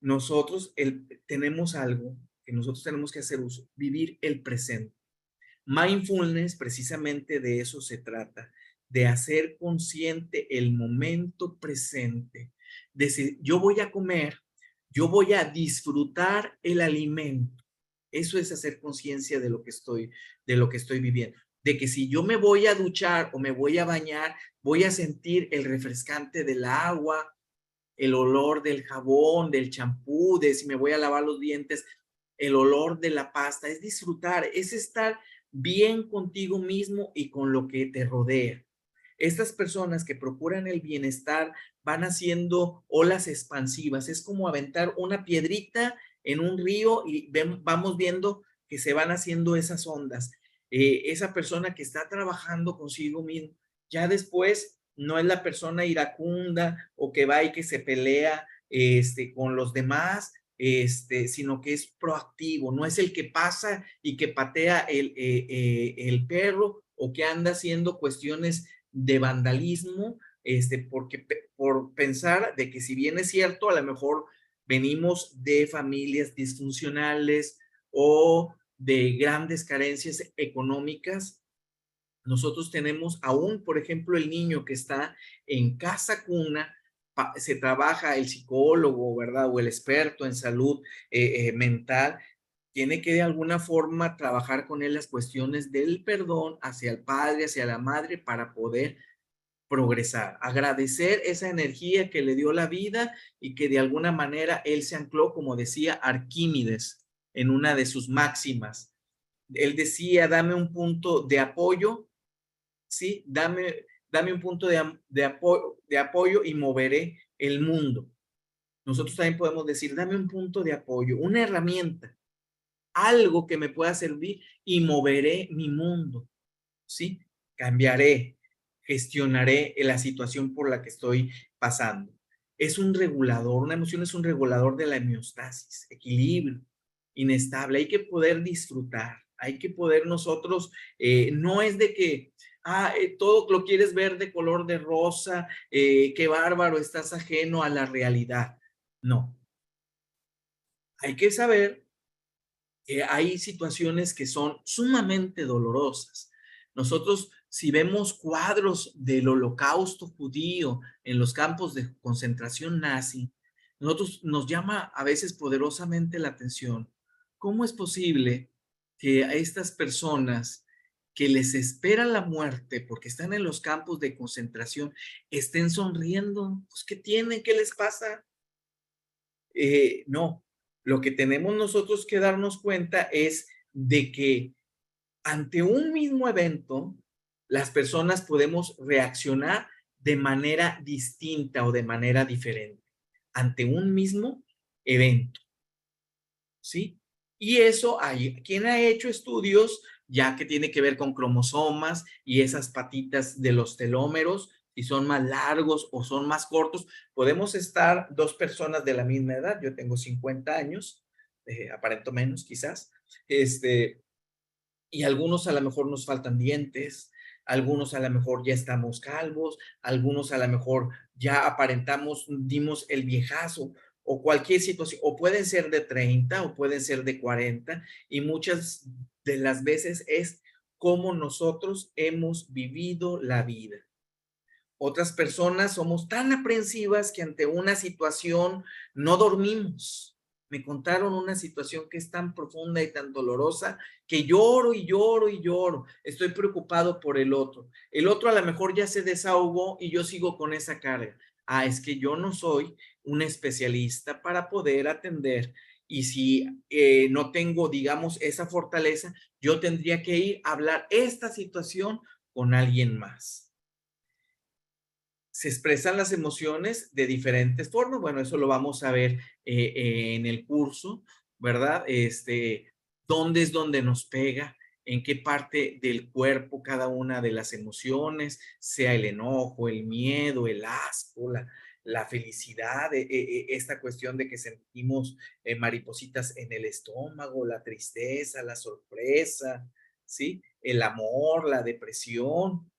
nosotros tenemos algo que nosotros tenemos que hacer uso, vivir el presente. Mindfulness, precisamente de eso se trata, de hacer consciente el momento presente, de si yo voy a comer, yo voy a disfrutar el alimento. Eso es hacer conciencia de lo que estoy viviendo. De que si yo me voy a duchar o me voy a bañar, voy a sentir el refrescante del agua, el olor del jabón, del champú, de si me voy a lavar los dientes, el olor de la pasta. Es disfrutar, es estar bien contigo mismo y con lo que te rodea. Estas personas que procuran el bienestar van haciendo olas expansivas. Es como aventar una piedrita en un río y vamos viendo que se van haciendo esas ondas. Esa persona que está trabajando consigo mismo, ya después no es la persona iracunda o que va y que se pelea con los demás, sino que es proactivo, no es el que pasa y que patea el perro o que anda haciendo cuestiones de vandalismo, porque por pensar de que si bien es cierto, a lo mejor venimos de familias disfuncionales o de grandes carencias económicas, nosotros tenemos aún, por ejemplo, el niño que está en casa cuna, se trabaja el psicólogo, ¿verdad? O el experto en salud mental, tiene que de alguna forma trabajar con él las cuestiones del perdón hacia el padre, hacia la madre, para poder progresar, agradecer esa energía que le dio la vida y que de alguna manera él se ancló, como decía Arquímedes en una de sus máximas. Él decía, dame un punto de apoyo, ¿sí? Dame un punto de apoyo y moveré el mundo. Nosotros también podemos decir, dame un punto de apoyo, una herramienta, algo que me pueda servir y moveré mi mundo, ¿sí? Cambiaré, gestionaré la situación por la que estoy pasando. Es un regulador, una emoción es un regulador de la homeostasis, equilibrio, inestable. Hay que poder disfrutar, hay que poder nosotros, no es de que, todo lo quieres ver de color de rosa, qué bárbaro, estás ajeno a la realidad. No, hay que saber hay situaciones que son sumamente dolorosas. Nosotros, si vemos cuadros del holocausto judío en los campos de concentración nazi, nosotros nos llama a veces poderosamente la atención. ¿Cómo es posible que a estas personas que les espera la muerte porque están en los campos de concentración estén sonriendo? Pues, ¿qué tienen? ¿Qué les pasa? No, lo que tenemos nosotros que darnos cuenta es de que ante un mismo evento, las personas podemos reaccionar de manera distinta o de manera diferente ante un mismo evento, ¿sí? Y eso hay quien ha hecho estudios ya que tiene que ver con cromosomas y esas patitas de los telómeros, si son más largos o son más cortos. Podemos estar dos personas de la misma edad, yo tengo 50 años, aparento menos quizás, y algunos a lo mejor nos faltan dientes, algunos a lo mejor ya estamos calvos, algunos a lo mejor ya aparentamos, dimos el viejazo o cualquier situación, o pueden ser de 30 o pueden ser de 40 y muchas de las veces es cómo nosotros hemos vivido la vida. Otras personas somos tan aprensivas que ante una situación no dormimos. Me contaron una situación que es tan profunda y tan dolorosa que lloro y lloro y lloro. Estoy preocupado por el otro. El otro a lo mejor ya se desahogó y yo sigo con esa carga. Ah, es que yo no soy un especialista para poder atender. Y si no tengo, digamos, esa fortaleza, yo tendría que ir a hablar esta situación con alguien más. Se expresan las emociones de diferentes formas. Bueno, eso lo vamos a ver en el curso, ¿verdad? ¿Dónde es donde nos pega? ¿En qué parte del cuerpo cada una de las emociones? Sea el enojo, el miedo, el asco, la felicidad, esta cuestión de que sentimos maripositas en el estómago, la tristeza, la sorpresa, ¿sí? El amor, la depresión,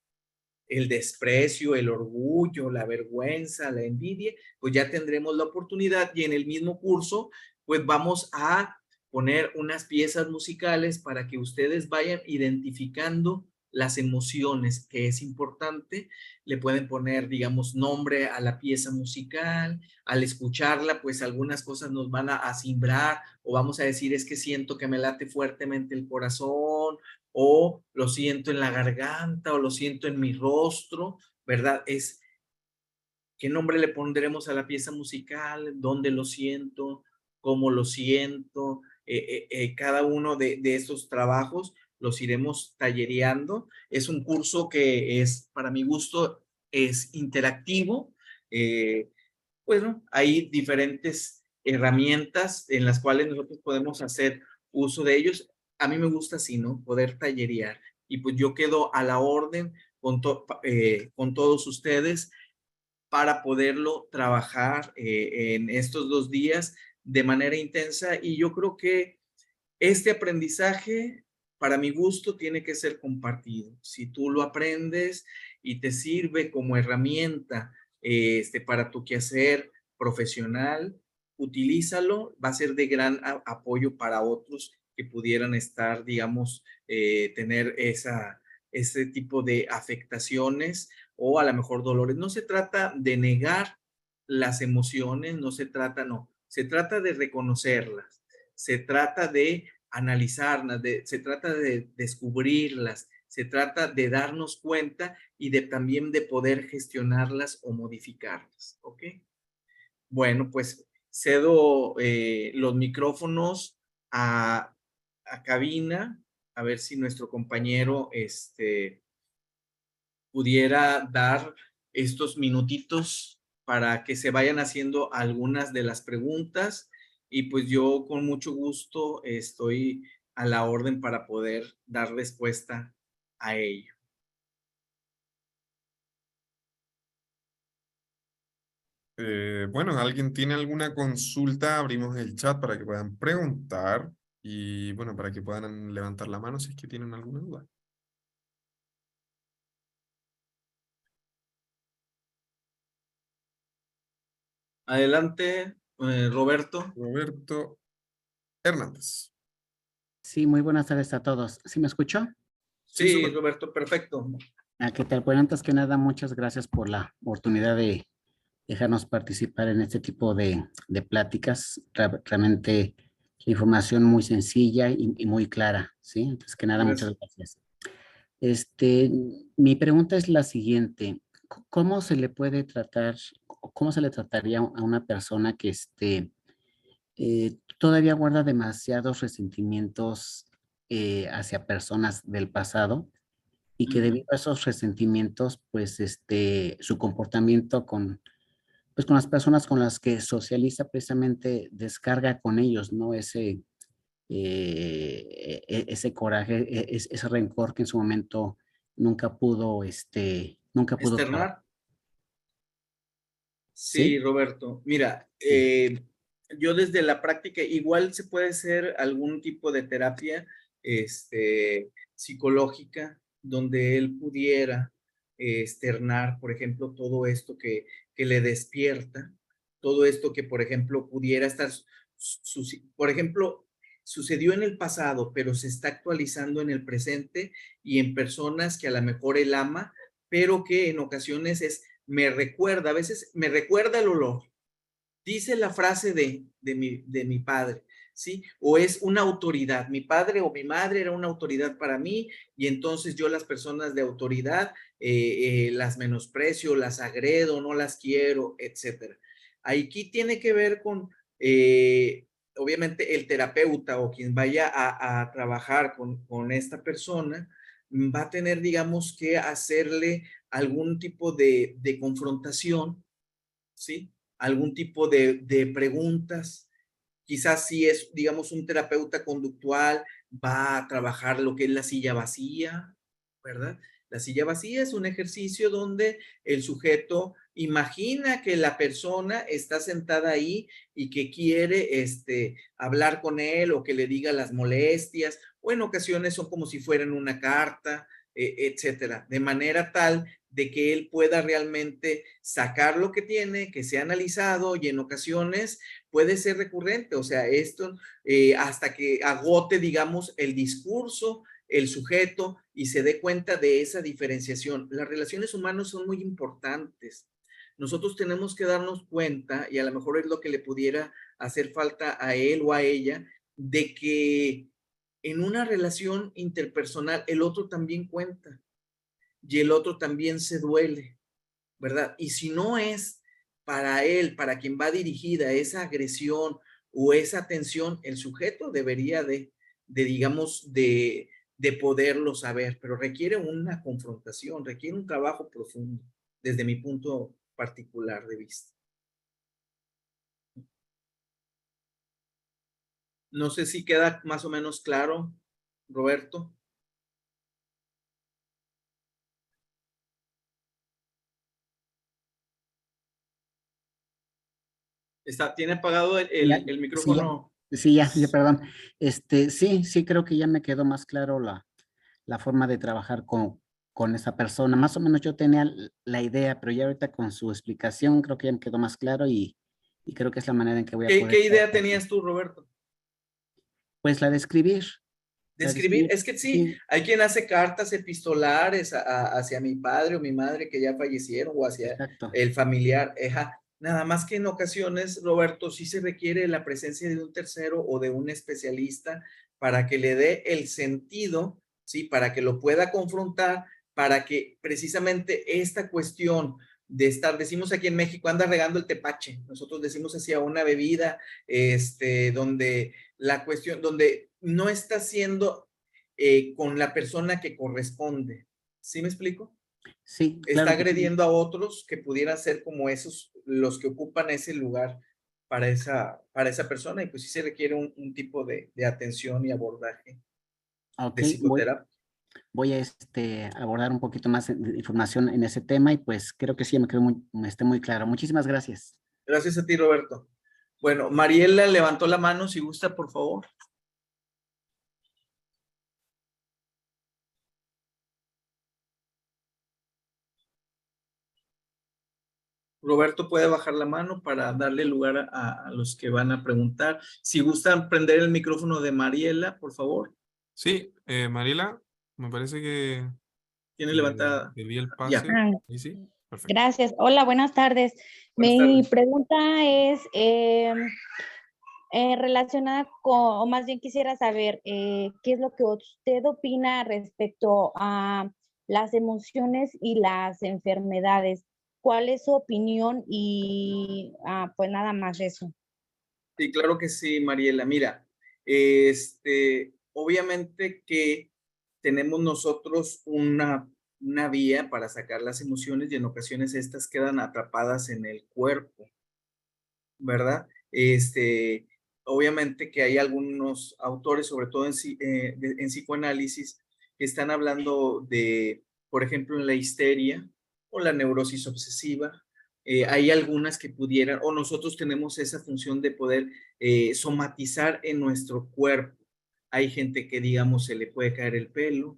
el desprecio, el orgullo, la vergüenza, la envidia, pues ya tendremos la oportunidad y en el mismo curso, pues vamos a poner unas piezas musicales para que ustedes vayan identificando las emociones, que es importante. Le pueden poner, digamos, nombre a la pieza musical. Al escucharla, pues algunas cosas nos van a simbrar o vamos a decir, es que siento que me late fuertemente el corazón o lo siento en la garganta o lo siento en mi rostro, ¿verdad? Es qué nombre le pondremos a la pieza musical, dónde lo siento, cómo lo siento. Cada uno de estos trabajos los iremos tallereando. Es un curso que es, para mi gusto, es interactivo. Eh, bueno, hay diferentes herramientas en las cuales nosotros podemos hacer uso de ellos. A mí me gusta así, ¿no? Poder tallerear. Y pues yo quedo a la orden con todos ustedes para poderlo trabajar en estos 2 días de manera intensa. Y yo creo que este aprendizaje, para mi gusto, tiene que ser compartido. Si tú lo aprendes y te sirve como herramienta para tu quehacer profesional, utilízalo, va a ser de gran apoyo para otros que pudieran estar, digamos, tener ese tipo de afectaciones o a lo mejor dolores. No se trata de negar las emociones, no se trata, no, se trata de reconocerlas, se trata de analizarlas, se trata de descubrirlas, se trata de darnos cuenta y de también de poder gestionarlas o modificarlas, ¿ok? Bueno, pues cedo los micrófonos a, a cabina, a ver si nuestro compañero pudiera dar estos minutitos para que se vayan haciendo algunas de las preguntas y pues yo con mucho gusto estoy a la orden para poder dar respuesta a ello. Bueno, ¿alguien tiene alguna consulta? Abrimos el chat para que puedan preguntar y bueno, para que puedan levantar la mano si es que tienen alguna duda. Adelante, Roberto. Roberto Hernández. Sí, muy buenas tardes a todos. ¿Sí me escuchó? Sí, Sí, súper. Roberto, perfecto. ¿Qué tal? Bueno, antes que nada, muchas gracias por la oportunidad de dejarnos participar en este tipo de pláticas. Realmente información muy sencilla y muy clara, ¿sí? Entonces, que nada, muchas Gracias. gracias. Mi pregunta es la siguiente. ¿Cómo se le puede tratar, cómo se le trataría a una persona que todavía guarda demasiados resentimientos hacia personas del pasado y que debido a esos resentimientos, pues su comportamiento pues, con las personas con las que socializa precisamente descarga con ellos, ¿no? Ese coraje, ese rencor que en su momento nunca pudo trabajar. Externar. Sí, ¿Sí? Roberto. Mira, Sí. yo desde la práctica, igual se puede hacer algún tipo de terapia psicológica donde él pudiera externar, por ejemplo, todo esto que le despierta, todo esto que, por ejemplo, pudiera estar, por ejemplo, sucedió en el pasado, pero se está actualizando en el presente y en personas que a lo mejor él ama, pero que en ocasiones me recuerda, a veces me recuerda el olor, dice la frase de mi padre, ¿sí? O es una autoridad, mi padre o mi madre era una autoridad para mí y entonces yo las personas de autoridad las menosprecio, las agredo, no las quiero, etcétera. Aquí tiene que ver con, obviamente, el terapeuta o quien vaya a trabajar con esta persona va a tener, digamos, que hacerle algún tipo de confrontación, ¿sí? Algún tipo de preguntas. Quizás si es, digamos, un terapeuta conductual, va a trabajar lo que es la silla vacía, ¿verdad? La silla vacía es un ejercicio donde el sujeto imagina que la persona está sentada ahí y que quiere hablar con él o que le diga las molestias, o en ocasiones son como si fueran una carta, etcétera, de manera tal de que él pueda realmente sacar lo que tiene, que sea analizado y en ocasiones puede ser recurrente, o sea, esto hasta que agote, digamos, el discurso, el sujeto y se dé cuenta de esa diferenciación. Las relaciones humanas son muy importantes. Nosotros tenemos que darnos cuenta, y a lo mejor es lo que le pudiera hacer falta a él o a ella, de que en una relación interpersonal el otro también cuenta y el otro también se duele, ¿verdad? Y si no es para él, para quien va dirigida esa agresión o esa atención, el sujeto debería digamos, de poderlo saber, pero requiere una confrontación, requiere un trabajo profundo, desde mi punto particular de vista. No sé si queda más o menos claro, Roberto. ¿Tiene apagado Ya, el sí, micrófono? sí, ya, perdón. Sí, creo que ya me quedó más claro la forma de trabajar con esa persona. Más o menos yo tenía la idea, pero ya ahorita con su explicación creo que ya me quedó más claro y creo que es la manera en que voy a poder ¿Qué idea trabajar. tenías tú, Roberto? Pues la de escribir, De escribir, es que sí, sí, hay quien hace cartas epistolares hacia mi padre o mi madre que ya fallecieron o hacia exacto. el familiar, nada más que en ocasiones, Roberto, sí se requiere la presencia de un tercero o de un especialista para que le dé el sentido, sí, para que lo pueda confrontar, para que precisamente esta cuestión de estar, decimos aquí en México, anda regando el tepache, nosotros decimos así a una bebida, donde la cuestión, donde no está siendo con la persona que corresponde. ¿Sí me explico? Sí, Está claro que sí. agrediendo a otros que pudieran ser como esos, los que ocupan ese lugar para esa persona y pues sí se requiere un tipo de atención y abordaje Ok, de psicoterapia. voy a abordar un poquito más de información en ese tema y pues creo que sí, ya me quedó muy claro. Muchísimas gracias. Gracias a ti, Roberto. Bueno, Mariela levantó la mano, si gusta, por favor. Roberto puede bajar la mano para darle lugar a los que van a preguntar. Si gustan prender el micrófono de Mariela, por favor. Sí, Mariela, me parece Tiene levantada. que vi el Ya. pase. Ah, Sí, sí, perfecto. gracias. Hola, buenas tardes. Buenas Mi tardes. pregunta es relacionada con, o más bien quisiera saber, qué es lo que usted opina respecto a las emociones y las enfermedades. ¿Cuál es su opinión? Y pues nada más eso. Sí, claro que sí, Mariela. Mira, obviamente que tenemos nosotros una vía para sacar las emociones y en ocasiones estas quedan atrapadas en el cuerpo, ¿verdad? Obviamente que hay algunos autores, sobre todo en psicoanálisis, que están hablando de, por ejemplo, en la histeria o la neurosis obsesiva. Hay algunas que pudieran, o nosotros tenemos esa función de poder somatizar en nuestro cuerpo. Hay gente que, digamos, se le puede caer el pelo,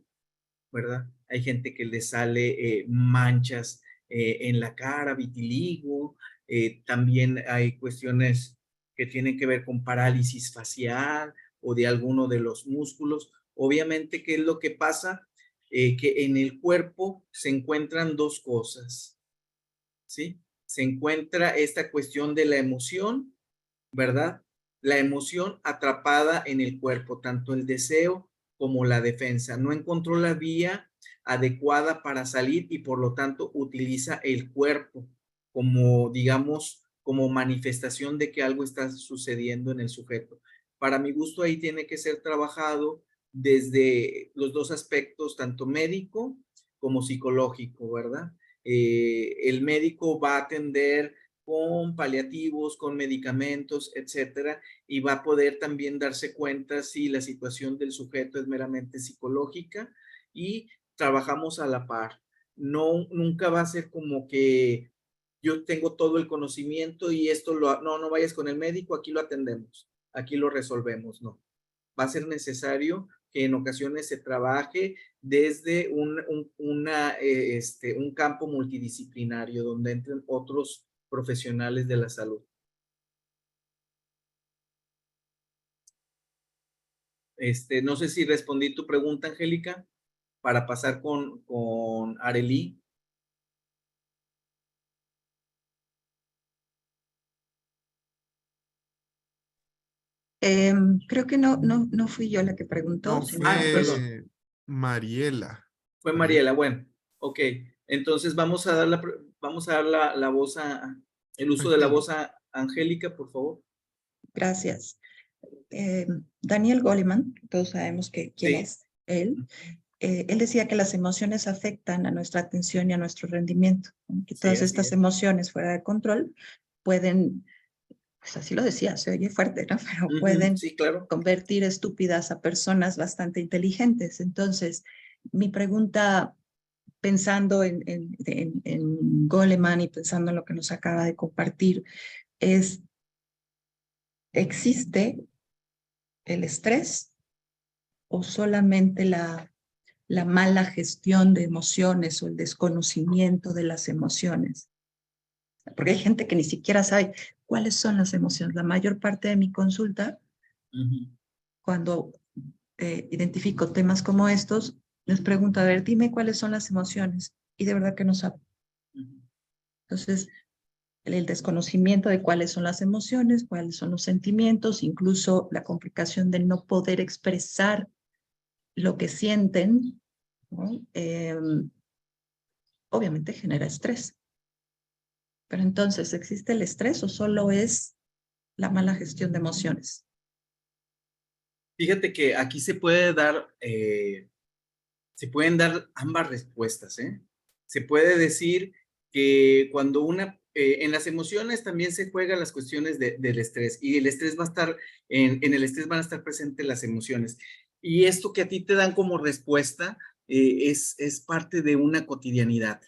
¿verdad? Hay gente que le sale manchas en la cara, vitiligo. También hay cuestiones que tienen que ver con parálisis facial o de alguno de los músculos. Obviamente, ¿qué es lo que pasa? Que en el cuerpo se encuentran dos cosas, ¿sí? Se encuentra esta cuestión de la emoción, ¿verdad? La emoción atrapada en el cuerpo, tanto el deseo como la defensa. No encontró la vía adecuada para salir y por lo tanto utiliza el cuerpo como, digamos, como manifestación de que algo está sucediendo en el sujeto. Para mi gusto ahí tiene que ser trabajado desde los dos aspectos, tanto médico como psicológico, ¿verdad? El médico va a atender con paliativos, con medicamentos, etcétera, y va a poder también darse cuenta si la situación del sujeto es meramente psicológica y trabajamos a la par. No, nunca va a ser como que yo tengo todo el conocimiento y no vayas con el médico, aquí lo atendemos, aquí lo resolvemos, no. Va a ser necesario que en ocasiones se trabaje desde un campo multidisciplinario donde entren otros profesionales de la salud. No sé si respondí tu pregunta, Angélica, para pasar con Arely. Creo que no fui yo la que preguntó, No, sino Perdón, fue Mariela. fue Mariela. Mariela. Bueno, ok. Entonces vamos a dar la voz el uso de la voz a Angélica, por favor. gracias. Daniel Goleman, todos sabemos quién Sí. es él. Él decía que las emociones afectan a nuestra atención y a nuestro rendimiento, ¿no? Que Sí, todas así estas es. emociones fuera de control pueden, pues así lo decía, se oye fuerte, ¿no? Pero pueden Sí, claro. convertir estúpidas a personas bastante inteligentes. Entonces, mi pregunta, pensando en Goleman y pensando en lo que nos acaba de compartir, es, ¿existe el estrés o solamente la mala gestión de emociones o el desconocimiento de las emociones? Porque hay gente que ni siquiera sabe cuáles son las emociones. La mayor parte de mi consulta, cuando identifico temas como estos, les pregunto, a ver, dime cuáles son las emociones. Y de verdad que no saben. Entonces, el desconocimiento de cuáles son las emociones, cuáles son los sentimientos, incluso la complicación de no poder expresar lo que sienten, ¿no? Obviamente genera estrés. Pero entonces, ¿existe el estrés o solo es la mala gestión de emociones? Fíjate que aquí se pueden dar ambas respuestas, ¿eh? Se puede decir que en las emociones también se juegan las cuestiones del estrés y el estrés va a estar, en el estrés van a estar presentes las emociones. Y esto que a ti te dan como respuesta es parte de una cotidianidad.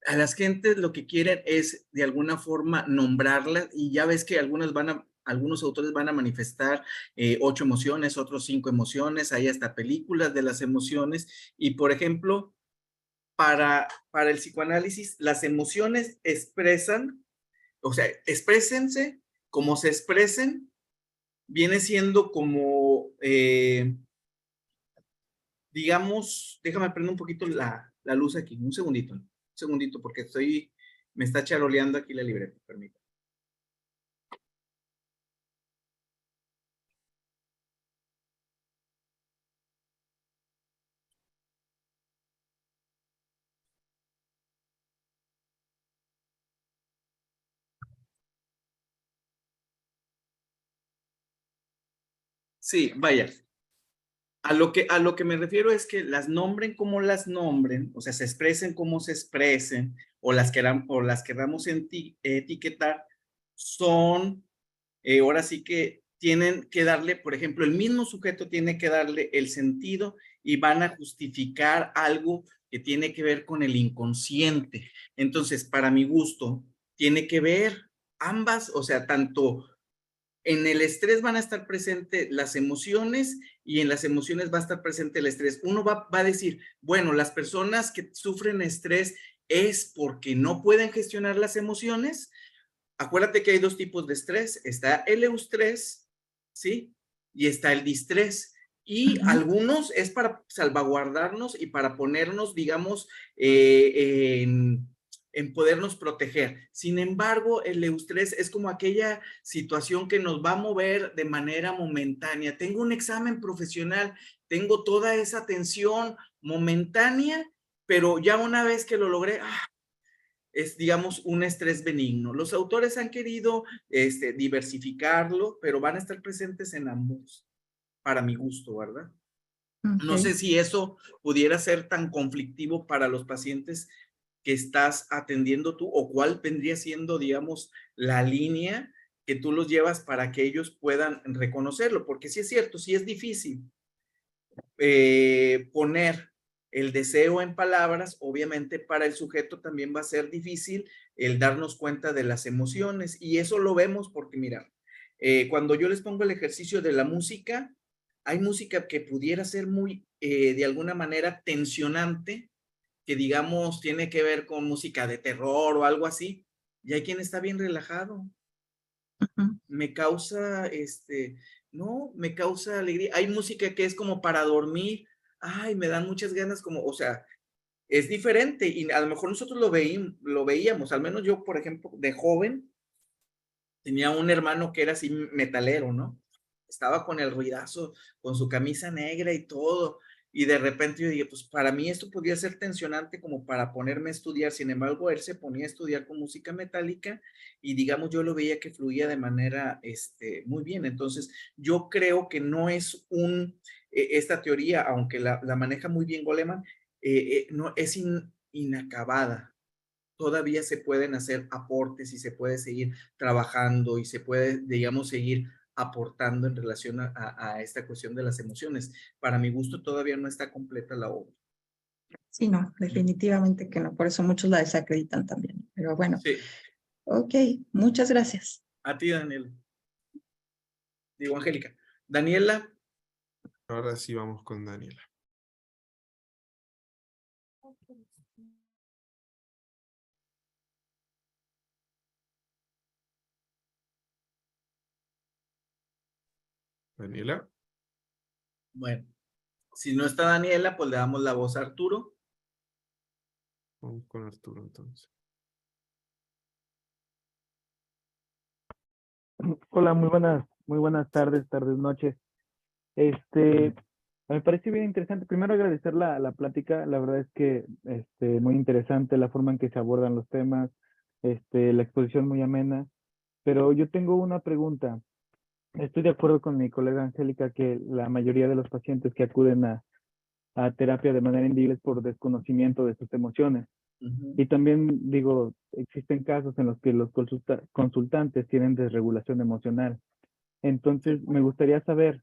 A las gentes lo que quieren es de alguna forma nombrarlas y ya ves que algunos autores van a manifestar 8 emociones, otros 5 emociones, hay hasta películas de las emociones y por ejemplo, para el psicoanálisis, las emociones expresan, o sea, exprésense como se expresen, viene siendo como, digamos, déjame prender un poquito la luz aquí, un segundito, porque me está charoleando aquí la libreta, permítame. Sí, vaya. A lo que me refiero es que las nombren como las nombren, o sea, se expresen como se expresen, o las queramos etiquetar, son, ahora sí que tienen que darle, por ejemplo, el mismo sujeto tiene que darle el sentido y van a justificar algo que tiene que ver con el inconsciente. Entonces, para mi gusto, tiene que ver ambas, o sea, tanto en el estrés van a estar presentes las emociones y en las emociones va a estar presente el estrés. Uno va a decir, bueno, las personas que sufren estrés es porque no pueden gestionar las emociones. Acuérdate que hay dos tipos de estrés. Está el eustrés, ¿sí? Y está el distrés. Y algunos es para salvaguardarnos y para ponernos, digamos, en podernos proteger. Sin embargo, el eustrés es como aquella situación que nos va a mover de manera momentánea. Tengo un examen profesional, tengo toda esa tensión momentánea, pero ya una vez que lo logré, es, digamos, un estrés benigno. Los autores han querido diversificarlo, pero van a estar presentes en ambos, para mi gusto, ¿verdad? No sé si eso pudiera ser tan conflictivo para los pacientes que estás atendiendo tú, o cuál vendría siendo, digamos, la línea que tú los llevas para que ellos puedan reconocerlo, porque sí es cierto, sí es difícil poner el deseo en palabras. Obviamente para el sujeto también va a ser difícil el darnos cuenta de las emociones, y eso lo vemos porque mira, cuando yo les pongo el ejercicio de la música, hay música que pudiera ser muy, de alguna manera, tensionante, que digamos tiene que ver con música de terror o algo así, y hay quien está bien relajado. Me causa, no, me causa alegría. Hay música que es como para dormir, ay, me dan muchas ganas como, o sea, es diferente, y a lo mejor nosotros lo veíamos, al menos yo, por ejemplo, de joven, tenía un hermano que era así metalero, ¿no? Estaba con el ruidazo, con su camisa negra y todo, y de repente yo dije, pues para mí esto podía ser tensionante como para ponerme a estudiar. Sin embargo, él se ponía a estudiar con música metálica y digamos yo lo veía que fluía de manera muy bien. Entonces, yo creo que no es esta teoría, aunque la maneja muy bien Goleman, no es inacabada. Todavía se pueden hacer aportes y se puede seguir trabajando y se puede, digamos, seguir aportando en relación a esta cuestión de las emociones. Para mi gusto todavía no está completa la obra. Sí, no, definitivamente que no. Por eso muchos la desacreditan también. Pero bueno, Sí, ok, muchas gracias. a ti, Daniel. Digo, Angélica. Daniela, Ahora sí vamos con Daniela. Daniela. bueno, si no está Daniela, pues le damos la voz a Arturo. Vamos con Arturo entonces. Hola, muy buenas tardes, noches. Me parece bien interesante. Primero agradecer la plática. La verdad es que muy interesante la forma en que se abordan los temas, la exposición muy amena. Pero yo tengo una pregunta. Estoy de acuerdo con mi colega Angélica que la mayoría de los pacientes que acuden a terapia de manera individual es por desconocimiento de sus emociones. Y también digo, existen casos en los que los consultantes tienen desregulación emocional. Entonces, me gustaría saber,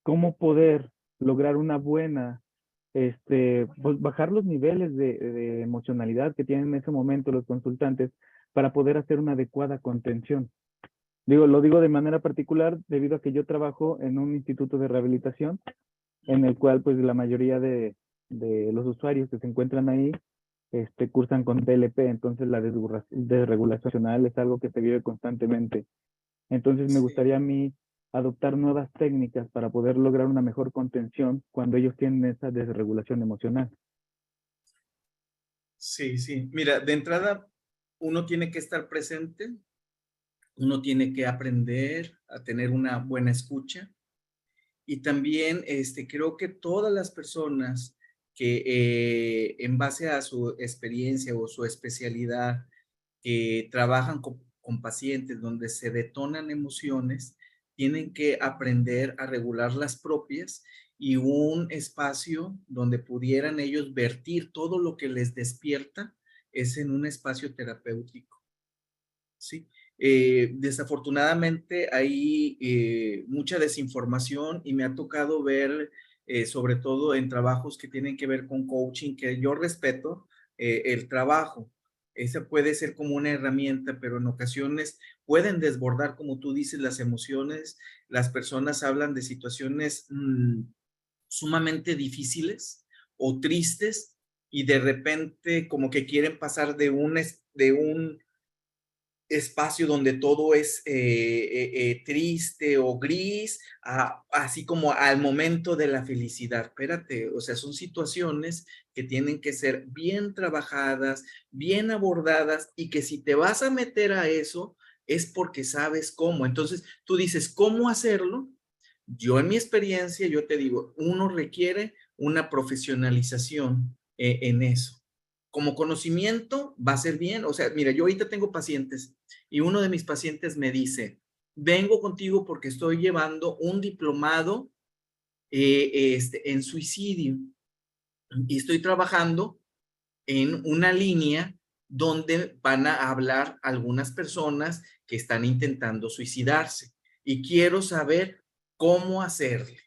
cómo poder lograr una buena, pues bajar los niveles de emocionalidad que tienen en ese momento los consultantes para poder hacer una adecuada contención. Lo digo de manera particular debido a que yo trabajo en un instituto de rehabilitación en el cual pues la mayoría de los usuarios que se encuentran ahí cursan con TLP. Entonces la desregulación emocional es algo que se vive constantemente. Entonces me gustaría a mí adoptar nuevas técnicas para poder lograr una mejor contención cuando ellos tienen esa desregulación emocional. Sí, sí. Mira, de entrada, uno tiene que estar presente, uno tiene que aprender a tener una buena escucha. Y también creo que todas las personas que en base a su experiencia o su especialidad trabajan con pacientes donde se detonan emociones, tienen que aprender a regular las propias y un espacio donde pudieran ellos vertir todo lo que les despierta es en un espacio terapéutico, ¿sí? Desafortunadamente hay mucha desinformación y me ha tocado ver, sobre todo en trabajos que tienen que ver con coaching, que yo respeto el trabajo. Esa puede ser como una herramienta, pero en ocasiones pueden desbordar, como tú dices, las emociones. Las personas hablan de situaciones sumamente difíciles o tristes y de repente como que quieren pasar de un espacio donde todo es triste o gris, así como al momento de la felicidad. Espérate, o sea, son situaciones que tienen que ser bien trabajadas, bien abordadas y que si te vas a meter a eso es porque sabes cómo. Entonces, tú dices, ¿cómo hacerlo? Yo en mi experiencia, yo te digo, uno requiere una profesionalización en eso. Como conocimiento va a ser bien. O sea, mira, yo ahorita tengo pacientes y uno de mis pacientes me dice, vengo contigo porque estoy llevando un diplomado en suicidio y estoy trabajando en una línea donde van a hablar algunas personas que están intentando suicidarse y quiero saber cómo hacerle.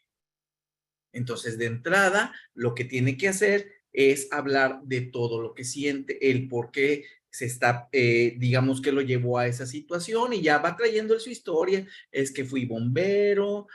Entonces, de entrada, lo que tiene que hacer es hablar de todo lo que siente, el por qué se está, digamos que lo llevó a esa situación y ya va trayendo su historia. Es que fui bombero,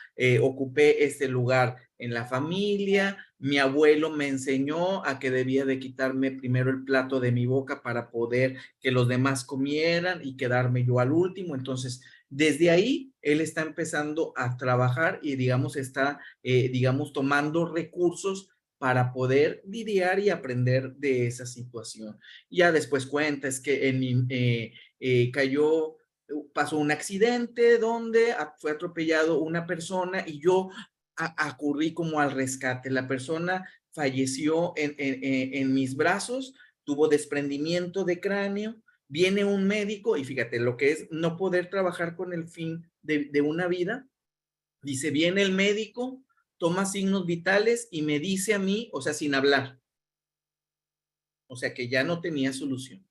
ocupé este lugar en la familia, mi abuelo me enseñó a que debía de quitarme primero el plato de mi boca para poder que los demás comieran y quedarme yo al último. Entonces, desde ahí, él está empezando a trabajar y, digamos, está, digamos, tomando recursos para poder lidiar y aprender de esa situación. Ya después cuenta, es que pasó un accidente donde fue atropellado una persona y yo acurrí como al rescate. La persona falleció en mis brazos, tuvo desprendimiento de cráneo, viene un médico y fíjate lo que es no poder trabajar con el fin de una vida. Dice, viene el médico, toma signos vitales y me dice a mí, o sea, sin hablar, o sea, que ya no tenía solución.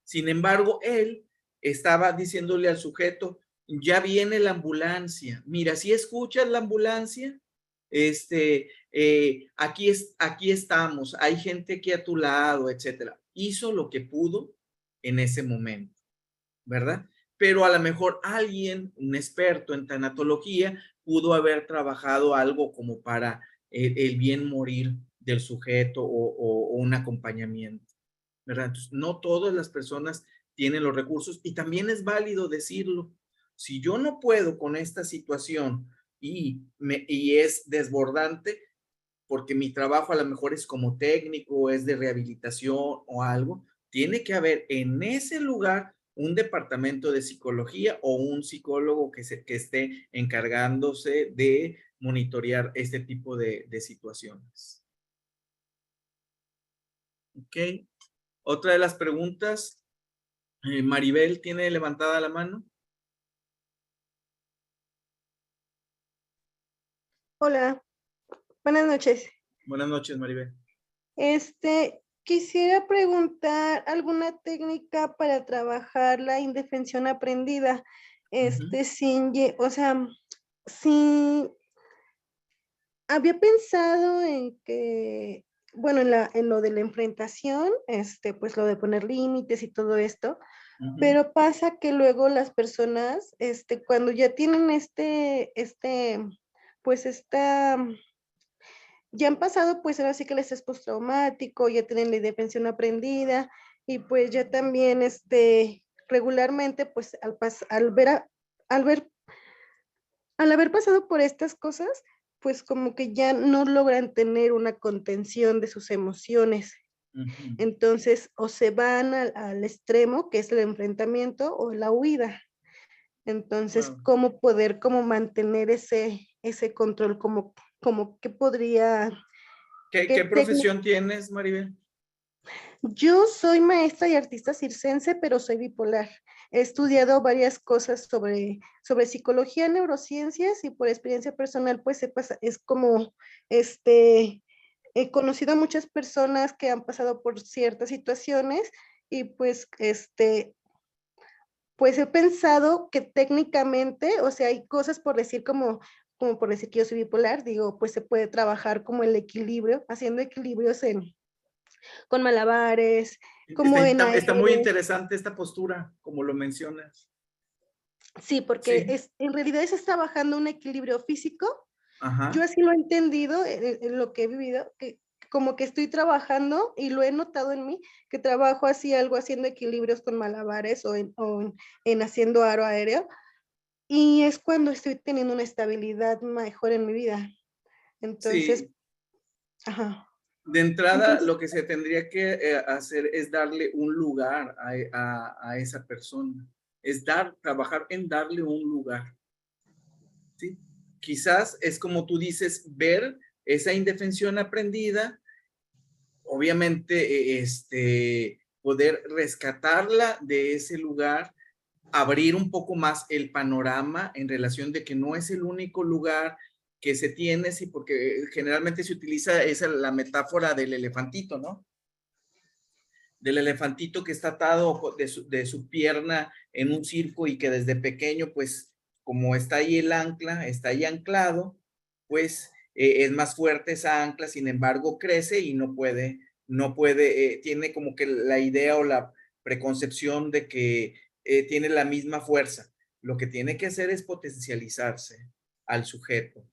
Sin embargo, él estaba diciéndole al sujeto, ya viene la ambulancia. Mira, si escuchas la ambulancia, aquí estamos, hay gente aquí a tu lado, etcétera. Hizo lo que pudo en ese momento, ¿verdad? Pero a lo mejor alguien, un experto en tanatología, pudo haber trabajado algo como para el bien morir del sujeto o un acompañamiento, ¿verdad? Entonces, no todas las personas tienen los recursos y también es válido decirlo. Si yo no puedo con esta situación y es desbordante, porque mi trabajo a lo mejor es como técnico, es de rehabilitación o algo, tiene que haber en ese lugar un departamento de psicología o un psicólogo que esté encargándose de monitorear este tipo de situaciones. Ok. Otra de las preguntas, Maribel tiene levantada la mano. Hola, buenas noches. Buenas noches, Maribel. Quisiera preguntar alguna técnica para trabajar la indefensión aprendida, o sea, sin, había pensado en que, bueno, en lo de la enfrentación, pues lo de poner límites y todo esto, pero pasa que luego las personas, cuando ya tienen pues ya han pasado, pues ahora sí que el estrés postraumático, ya tienen la indefensión aprendida y pues ya también, regularmente, pues al haber pasado por estas cosas, pues como que ya no logran tener una contención de sus emociones. Entonces, o se van al extremo, que es el enfrentamiento, o la huida. Entonces, Wow. ¿cómo poder, cómo mantener ese control, como que podría... ¿Qué profesión tienes, Maribel? Yo soy maestra y artista circense, pero soy bipolar. he estudiado varias cosas sobre psicología, neurociencias, y por experiencia personal, pues es como, he conocido a muchas personas que han pasado por ciertas situaciones y pues he pensado que técnicamente, o sea, hay cosas por decir como por decir que yo soy bipolar, digo, pues se puede trabajar como el equilibrio, haciendo equilibrios con malabares, como en Está muy aire. interesante esta postura, como lo mencionas. Sí, porque Sí. en realidad es trabajando un equilibrio físico. Yo Ajá. así lo he entendido en lo que he vivido, que como que estoy trabajando y lo he notado en mí, que trabajo así algo haciendo equilibrios con malabares o en haciendo aro aéreo, y es cuando estoy teniendo una estabilidad mejor en mi vida. Entonces, Sí. ajá. De entrada, Entonces, lo que se tendría que hacer es darle un lugar a esa persona. Es trabajar en darle un lugar. ¿Sí? Quizás es como tú dices, ver esa indefensión aprendida, obviamente, poder rescatarla de ese lugar, abrir un poco más el panorama en relación de que no es el único lugar que se tiene, sí, porque generalmente se utiliza esa la metáfora del elefantito, ¿no? Del elefantito que está atado de su pierna en un circo y que desde pequeño, pues, como está ahí el ancla, está ahí anclado, pues es más fuerte esa ancla, sin embargo, crece y no puede, tiene como que la idea o la preconcepción de que tiene la misma fuerza. Lo que tiene que hacer es potencializarse al sujeto,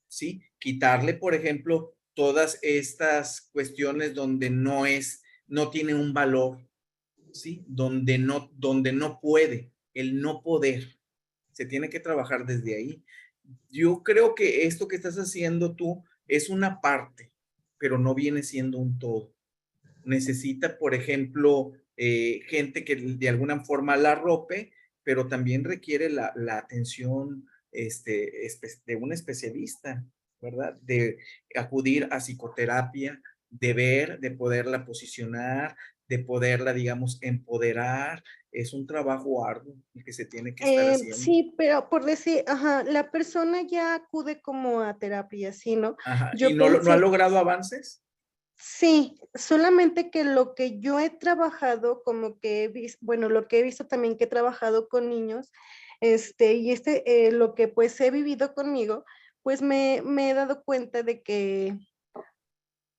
¿sí? Quitarle, por ejemplo, todas estas cuestiones donde no tiene un valor, ¿sí? Donde no puede, el no poder. Se tiene que trabajar desde ahí. Yo creo que esto que estás haciendo tú es una parte, pero no viene siendo un todo. Necesita, por ejemplo, gente que de alguna forma la arrope, pero también requiere la atención de un especialista, ¿verdad? De acudir a psicoterapia, de ver, de poderla posicionar, de poderla, digamos, empoderar. Es un trabajo arduo el que se tiene que estar haciendo. sí, pero por decir, ajá, la persona ya acude como a terapia, ¿sí, no? Ajá. ¿Y Yo no ha pensé, logrado avances? sí, solamente que lo que yo he trabajado, como que he visto, bueno, lo que he visto también que he trabajado con niños, lo que pues he vivido conmigo, pues me he dado cuenta de que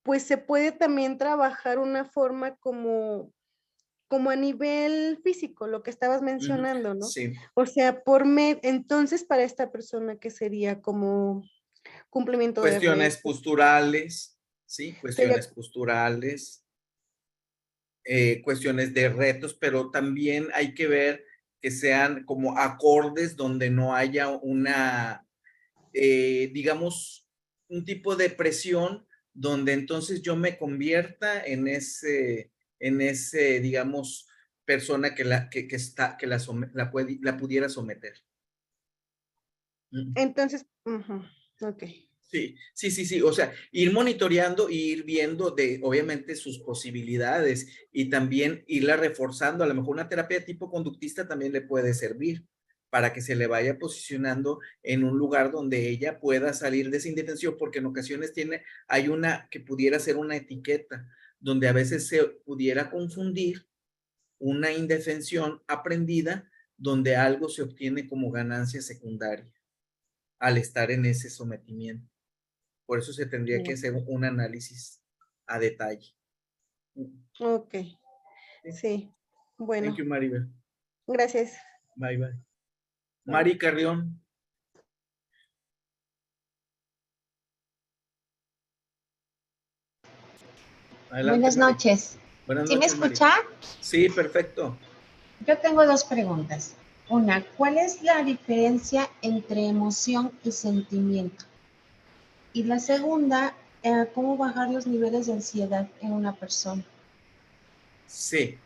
pues se puede también trabajar una forma como a nivel físico, lo que estabas Ujú. mencionando, ¿no? Sí. O sea, entonces para esta persona que sería como cumplimiento de Cuestiones retos, posturales, ¿sí? sería Cuestiones posturales, cuestiones de retos, pero también hay que ver que sean como acordes donde no haya digamos, un tipo de presión donde entonces yo me convierta en ese, digamos, persona que la pudiera someter. entonces, ujú, ok. Sí, sí, sí, sí, o sea, ir monitoreando e ir viendo obviamente, sus posibilidades y también irla reforzando. A lo mejor una terapia tipo conductista también le puede servir para que se le vaya posicionando en un lugar donde ella pueda salir de esa indefensión, porque en ocasiones hay una que pudiera ser una etiqueta, donde a veces se pudiera confundir una indefensión aprendida, donde algo se obtiene como ganancia secundaria al estar en ese sometimiento. Por eso se tendría que hacer un análisis a detalle. Ok, Sí. sí, Thank bueno, you, Maribel. gracias. Bye, bye. Bye. Mari Carrión. Adelante, Buenas Mari. noches. Buenas ¿Sí me noches, Mari. escucha? Sí, perfecto. Yo tengo dos preguntas. Una, ¿cuál es la diferencia entre emoción y sentimiento? Y la segunda, ¿cómo bajar los niveles de ansiedad en una persona? Sí.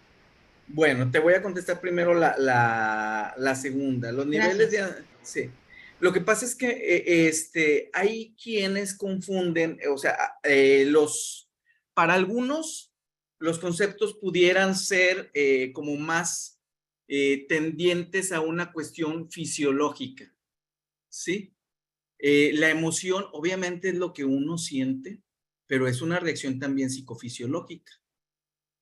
Bueno, te voy a contestar primero la segunda. Los niveles Gracias. de... Sí. Lo que pasa es que hay quienes confunden, o sea, para algunos, los conceptos pudieran ser como más tendientes a una cuestión fisiológica, ¿sí? La emoción obviamente es lo que uno siente, pero es una reacción también psicofisiológica,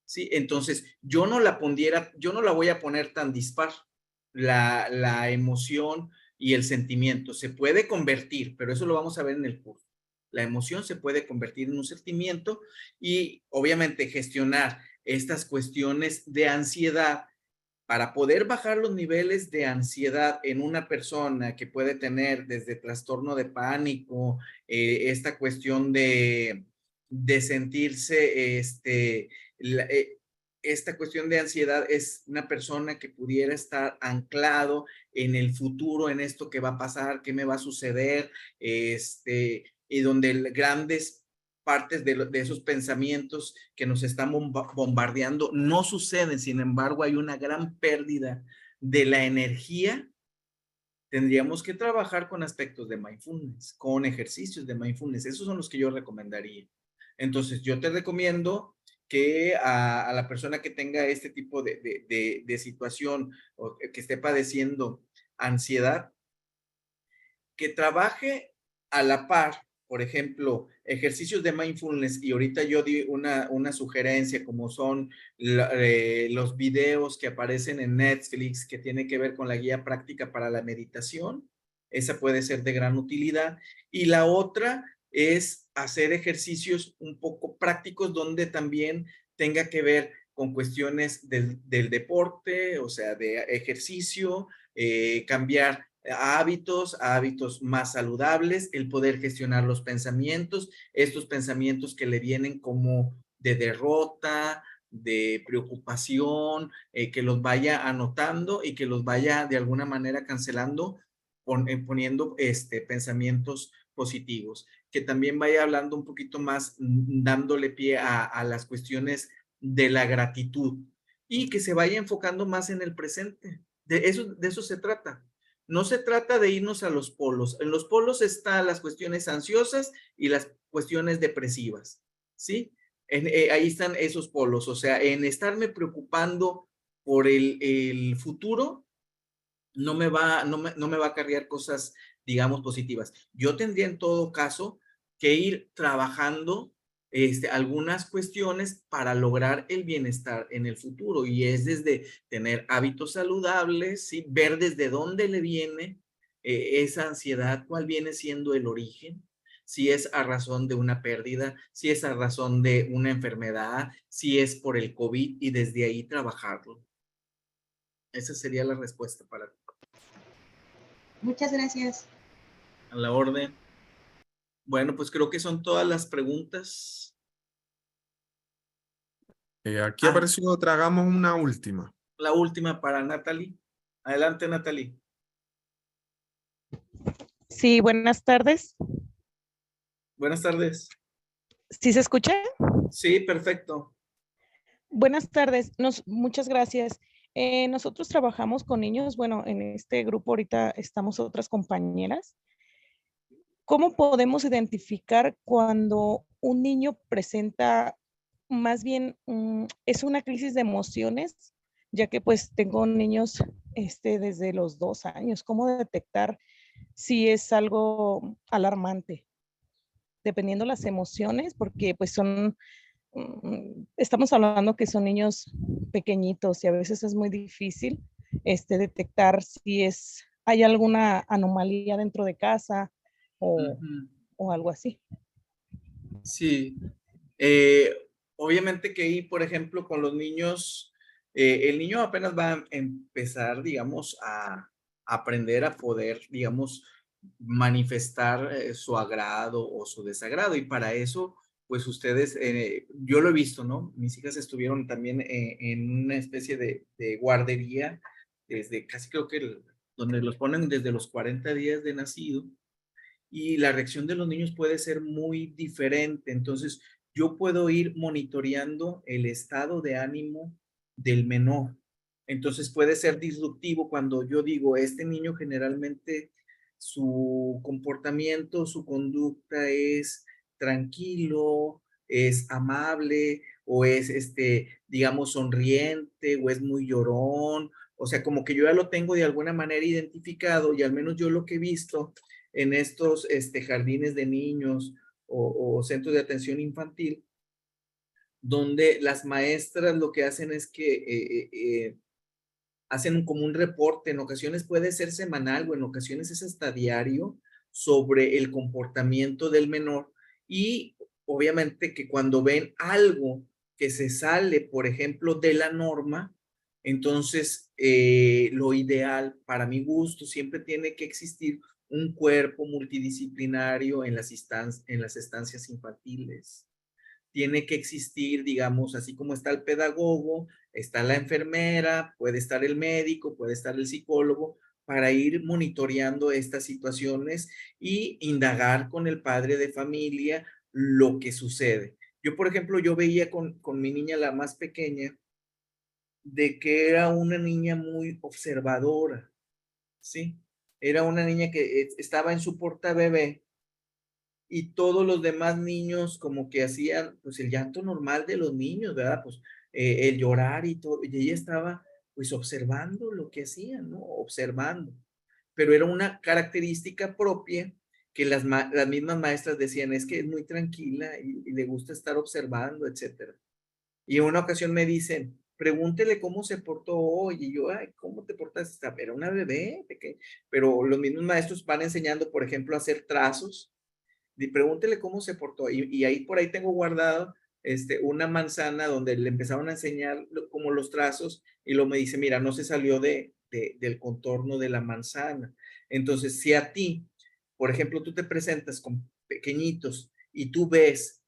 ¿sí? Entonces, yo no la voy a poner tan dispar, la emoción y el sentimiento. Se puede convertir, pero eso lo vamos a ver en el curso. La emoción se puede convertir en un sentimiento y obviamente gestionar estas cuestiones de ansiedad para poder bajar los niveles de ansiedad en una persona que puede tener desde trastorno de pánico, esta cuestión de sentirse, esta cuestión de ansiedad es una persona que pudiera estar anclado en el futuro, en esto que va a pasar, qué me va a suceder, y donde grandes partes de esos pensamientos que nos están bombardeando no suceden, sin embargo hay una gran pérdida de la energía. Tendríamos que trabajar con aspectos de mindfulness, con ejercicios de mindfulness, esos son los que yo recomendaría. Entonces yo te recomiendo que a la persona que tenga este tipo de situación o que esté padeciendo ansiedad, que trabaje a la par, por ejemplo, ejercicios de mindfulness, y ahorita yo di una sugerencia como son los videos que aparecen en Netflix que tiene que ver con la guía práctica para la meditación. Esa puede ser de gran utilidad. Y la otra es hacer ejercicios un poco prácticos donde también tenga que ver con cuestiones del deporte, o sea, de ejercicio, cambiar a hábitos más saludables, el poder gestionar los pensamientos, estos pensamientos que le vienen como de derrota, de preocupación, que los vaya anotando y que los vaya de alguna manera cancelando, poniendo pensamientos positivos, que también vaya hablando un poquito más, dándole pie a las cuestiones de la gratitud y que se vaya enfocando más en el presente. De eso se trata. No se trata de irnos a los polos. En los polos están las cuestiones ansiosas y las cuestiones depresivas, ¿sí? Ahí están esos polos. O sea, en estarme preocupando por el futuro, no me va a acarrear cosas, digamos, positivas. Yo tendría en todo caso que ir trabajando algunas cuestiones para lograr el bienestar en el futuro, y es desde tener hábitos saludables, ¿sí? Ver desde dónde le viene esa ansiedad, cuál viene siendo el origen, si es a razón de una pérdida, si es a razón de una enfermedad, si es por el COVID, y desde ahí trabajarlo. Esa sería la respuesta para ti. Muchas gracias. A la orden. Bueno, pues creo que son todas las preguntas. Aquí apareció otra, hagamos una última. La última para Natalie. Adelante, Natalie. Sí, buenas tardes. Buenas tardes. ¿Sí se escucha? Sí, perfecto. Buenas tardes. Muchas gracias. Nosotros trabajamos con niños. Bueno, en este grupo ahorita estamos otras compañeras. ¿Cómo podemos identificar cuando un niño presenta, más bien, es una crisis de emociones? Ya que pues tengo niños desde los 2 años. ¿Cómo detectar si es algo alarmante? Dependiendo las emociones, porque pues estamos hablando que son niños pequeñitos y a veces es muy difícil detectar si hay alguna anomalía dentro de casa o algo así. Sí. Obviamente que ahí, por ejemplo, con los niños, el niño apenas va a empezar, digamos, a aprender a poder, digamos, manifestar su agrado o su desagrado. Y para eso, pues ustedes, yo lo he visto, ¿no? Mis hijas estuvieron también en una especie de guardería desde casi creo que donde los ponen desde los 40 días de nacido, y la reacción de los niños puede ser muy diferente. Entonces, yo puedo ir monitoreando el estado de ánimo del menor. Entonces, puede ser disruptivo cuando yo digo, este niño generalmente su comportamiento, su conducta es tranquilo, es amable, o es, digamos, sonriente, o es muy llorón, O sea, como que yo ya lo tengo de alguna manera identificado, y al menos yo lo que he visto en estos jardines de niños o centros de atención infantil, donde las maestras lo que hacen es que hacen como un reporte, en ocasiones puede ser semanal o en ocasiones es hasta diario, sobre el comportamiento del menor, y obviamente que cuando ven algo que se sale, por ejemplo, de la norma, entonces lo ideal, para mi gusto, siempre tiene que existir un cuerpo multidisciplinario en las estancias infantiles. Tiene que existir, digamos, así como está el pedagogo, está la enfermera, puede estar el médico, puede estar el psicólogo, para ir monitoreando estas situaciones y indagar con el padre de familia lo que sucede. Yo, por ejemplo, yo veía con mi niña, la más pequeña, de que era una niña muy observadora, ¿sí? Era una niña que estaba en su portabebé, y todos los demás niños como que hacían, pues, el llanto normal de los niños, ¿verdad? Pues, el llorar y todo, y ella estaba, pues, observando lo que hacían, ¿no? Observando. Pero era una característica propia que las mismas maestras decían: "Es que es muy tranquila y le gusta estar observando", etcétera. Y en una ocasión me dicen: "Pregúntele cómo se portó hoy", y yo: "Ay, ¿cómo te portaste?". Era una bebé pequeña, pero los mismos maestros van enseñando, por ejemplo, a hacer trazos, y pregúntele cómo se portó. Y ahí por ahí tengo guardado una manzana donde le empezaron a enseñar como los trazos, y luego me dice: "Mira, no se salió del contorno de la manzana". Entonces, si a ti, por ejemplo, tú te presentas con pequeñitos y tú ves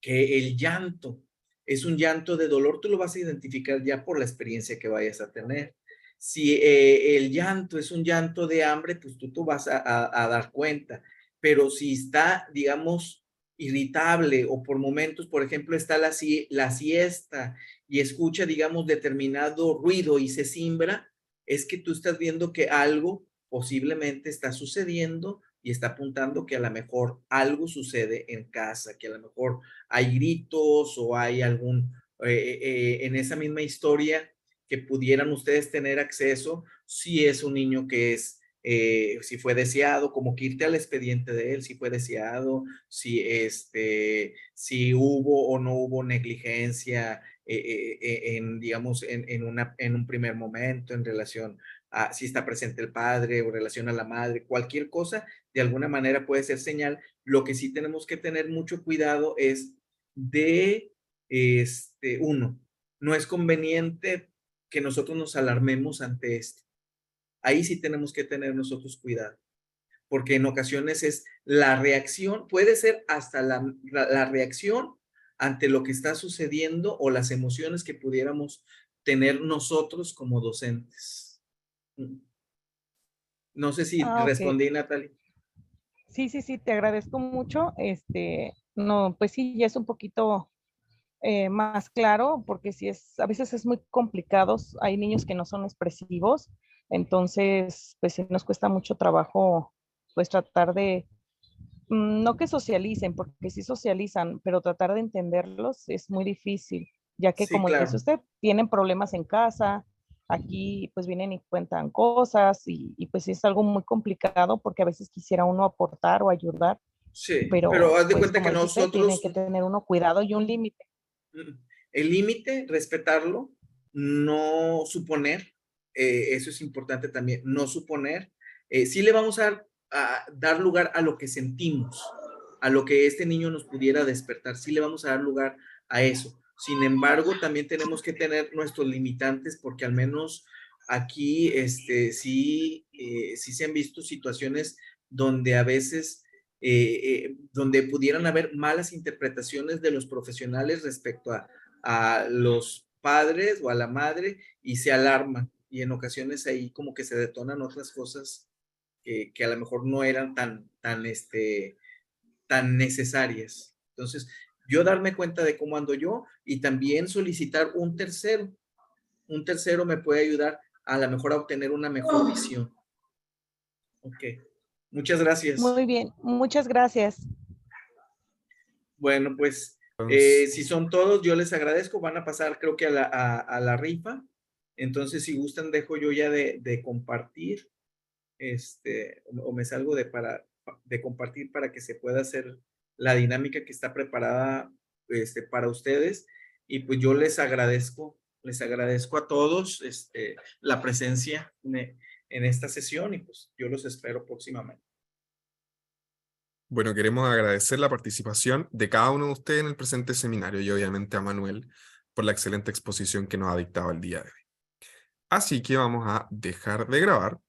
que el llanto es un llanto de dolor, tú lo vas a identificar ya por la experiencia que vayas a tener. Si el llanto es un llanto de hambre, pues tú vas a dar cuenta. Pero si está, digamos, irritable, o por momentos, por ejemplo, está la siesta y escucha, digamos, determinado ruido y se cimbra, es que tú estás viendo que algo posiblemente está sucediendo y está apuntando que a lo mejor algo sucede en casa, que a lo mejor hay gritos o hay algún, en esa misma historia que pudieran ustedes tener acceso, si es un niño que es, si fue deseado, como que irte al expediente de él, si fue deseado, si hubo o no hubo negligencia, digamos, en un primer momento en relación a si está presente el padre o relación a la madre, cualquier cosa, de alguna manera puede ser señal. Lo que sí tenemos que tener mucho cuidado es de, uno, no es conveniente que nosotros nos alarmemos ante esto. Ahí sí tenemos que tener nosotros cuidado, porque en ocasiones es la reacción, puede ser hasta la reacción ante lo que está sucediendo o las emociones que pudiéramos tener nosotros como docentes. No sé si Ah, ok. respondí, Natalie. Sí, sí, sí, te agradezco mucho. No, pues sí, ya es un poquito más claro, porque sí a veces es muy complicado. Hay niños que no son expresivos, entonces, pues sí nos cuesta mucho trabajo, pues tratar de, no que socialicen, porque sí socializan, pero tratar de entenderlos es muy difícil, ya que Sí, como dice claro. usted, tienen problemas en casa, aquí pues vienen y cuentan cosas y pues sí es algo muy complicado porque a veces quisiera uno aportar o ayudar, Sí, pero pero haz de pues cuenta que como dijiste, tiene nosotros, que tener uno cuidado y un límite. el límite, respetarlo, no suponer, eso es importante también, no suponer. Sí le vamos a dar lugar a lo que sentimos, a lo que este niño nos pudiera despertar, sí le vamos a dar lugar a eso. Sin embargo, también tenemos que tener nuestros limitantes, porque al menos aquí sí se han visto situaciones donde a veces donde pudieran haber malas interpretaciones de los profesionales respecto a los padres o a la madre, y se alarman, y en ocasiones ahí como que se detonan otras cosas que a lo mejor no eran tan necesarias. Entonces, yo darme cuenta de cómo ando yo, y también solicitar un tercero. Un tercero me puede ayudar a lo mejor a obtener una mejor visión. Ok, muchas gracias. Muy bien, muchas gracias. Bueno, pues Entonces, si son todos, yo les agradezco. Van a pasar, creo que a la rifa. Entonces, si gustan, dejo yo ya de compartir, o me salgo de compartir para que se pueda hacer la dinámica que está preparada para ustedes. Y pues yo les agradezco a todos la presencia en esta sesión, y pues yo los espero próximamente. Bueno, queremos agradecer la participación de cada uno de ustedes en el presente seminario y obviamente a Manuel por la excelente exposición que nos ha dictado el día de hoy. Así que vamos a dejar de grabar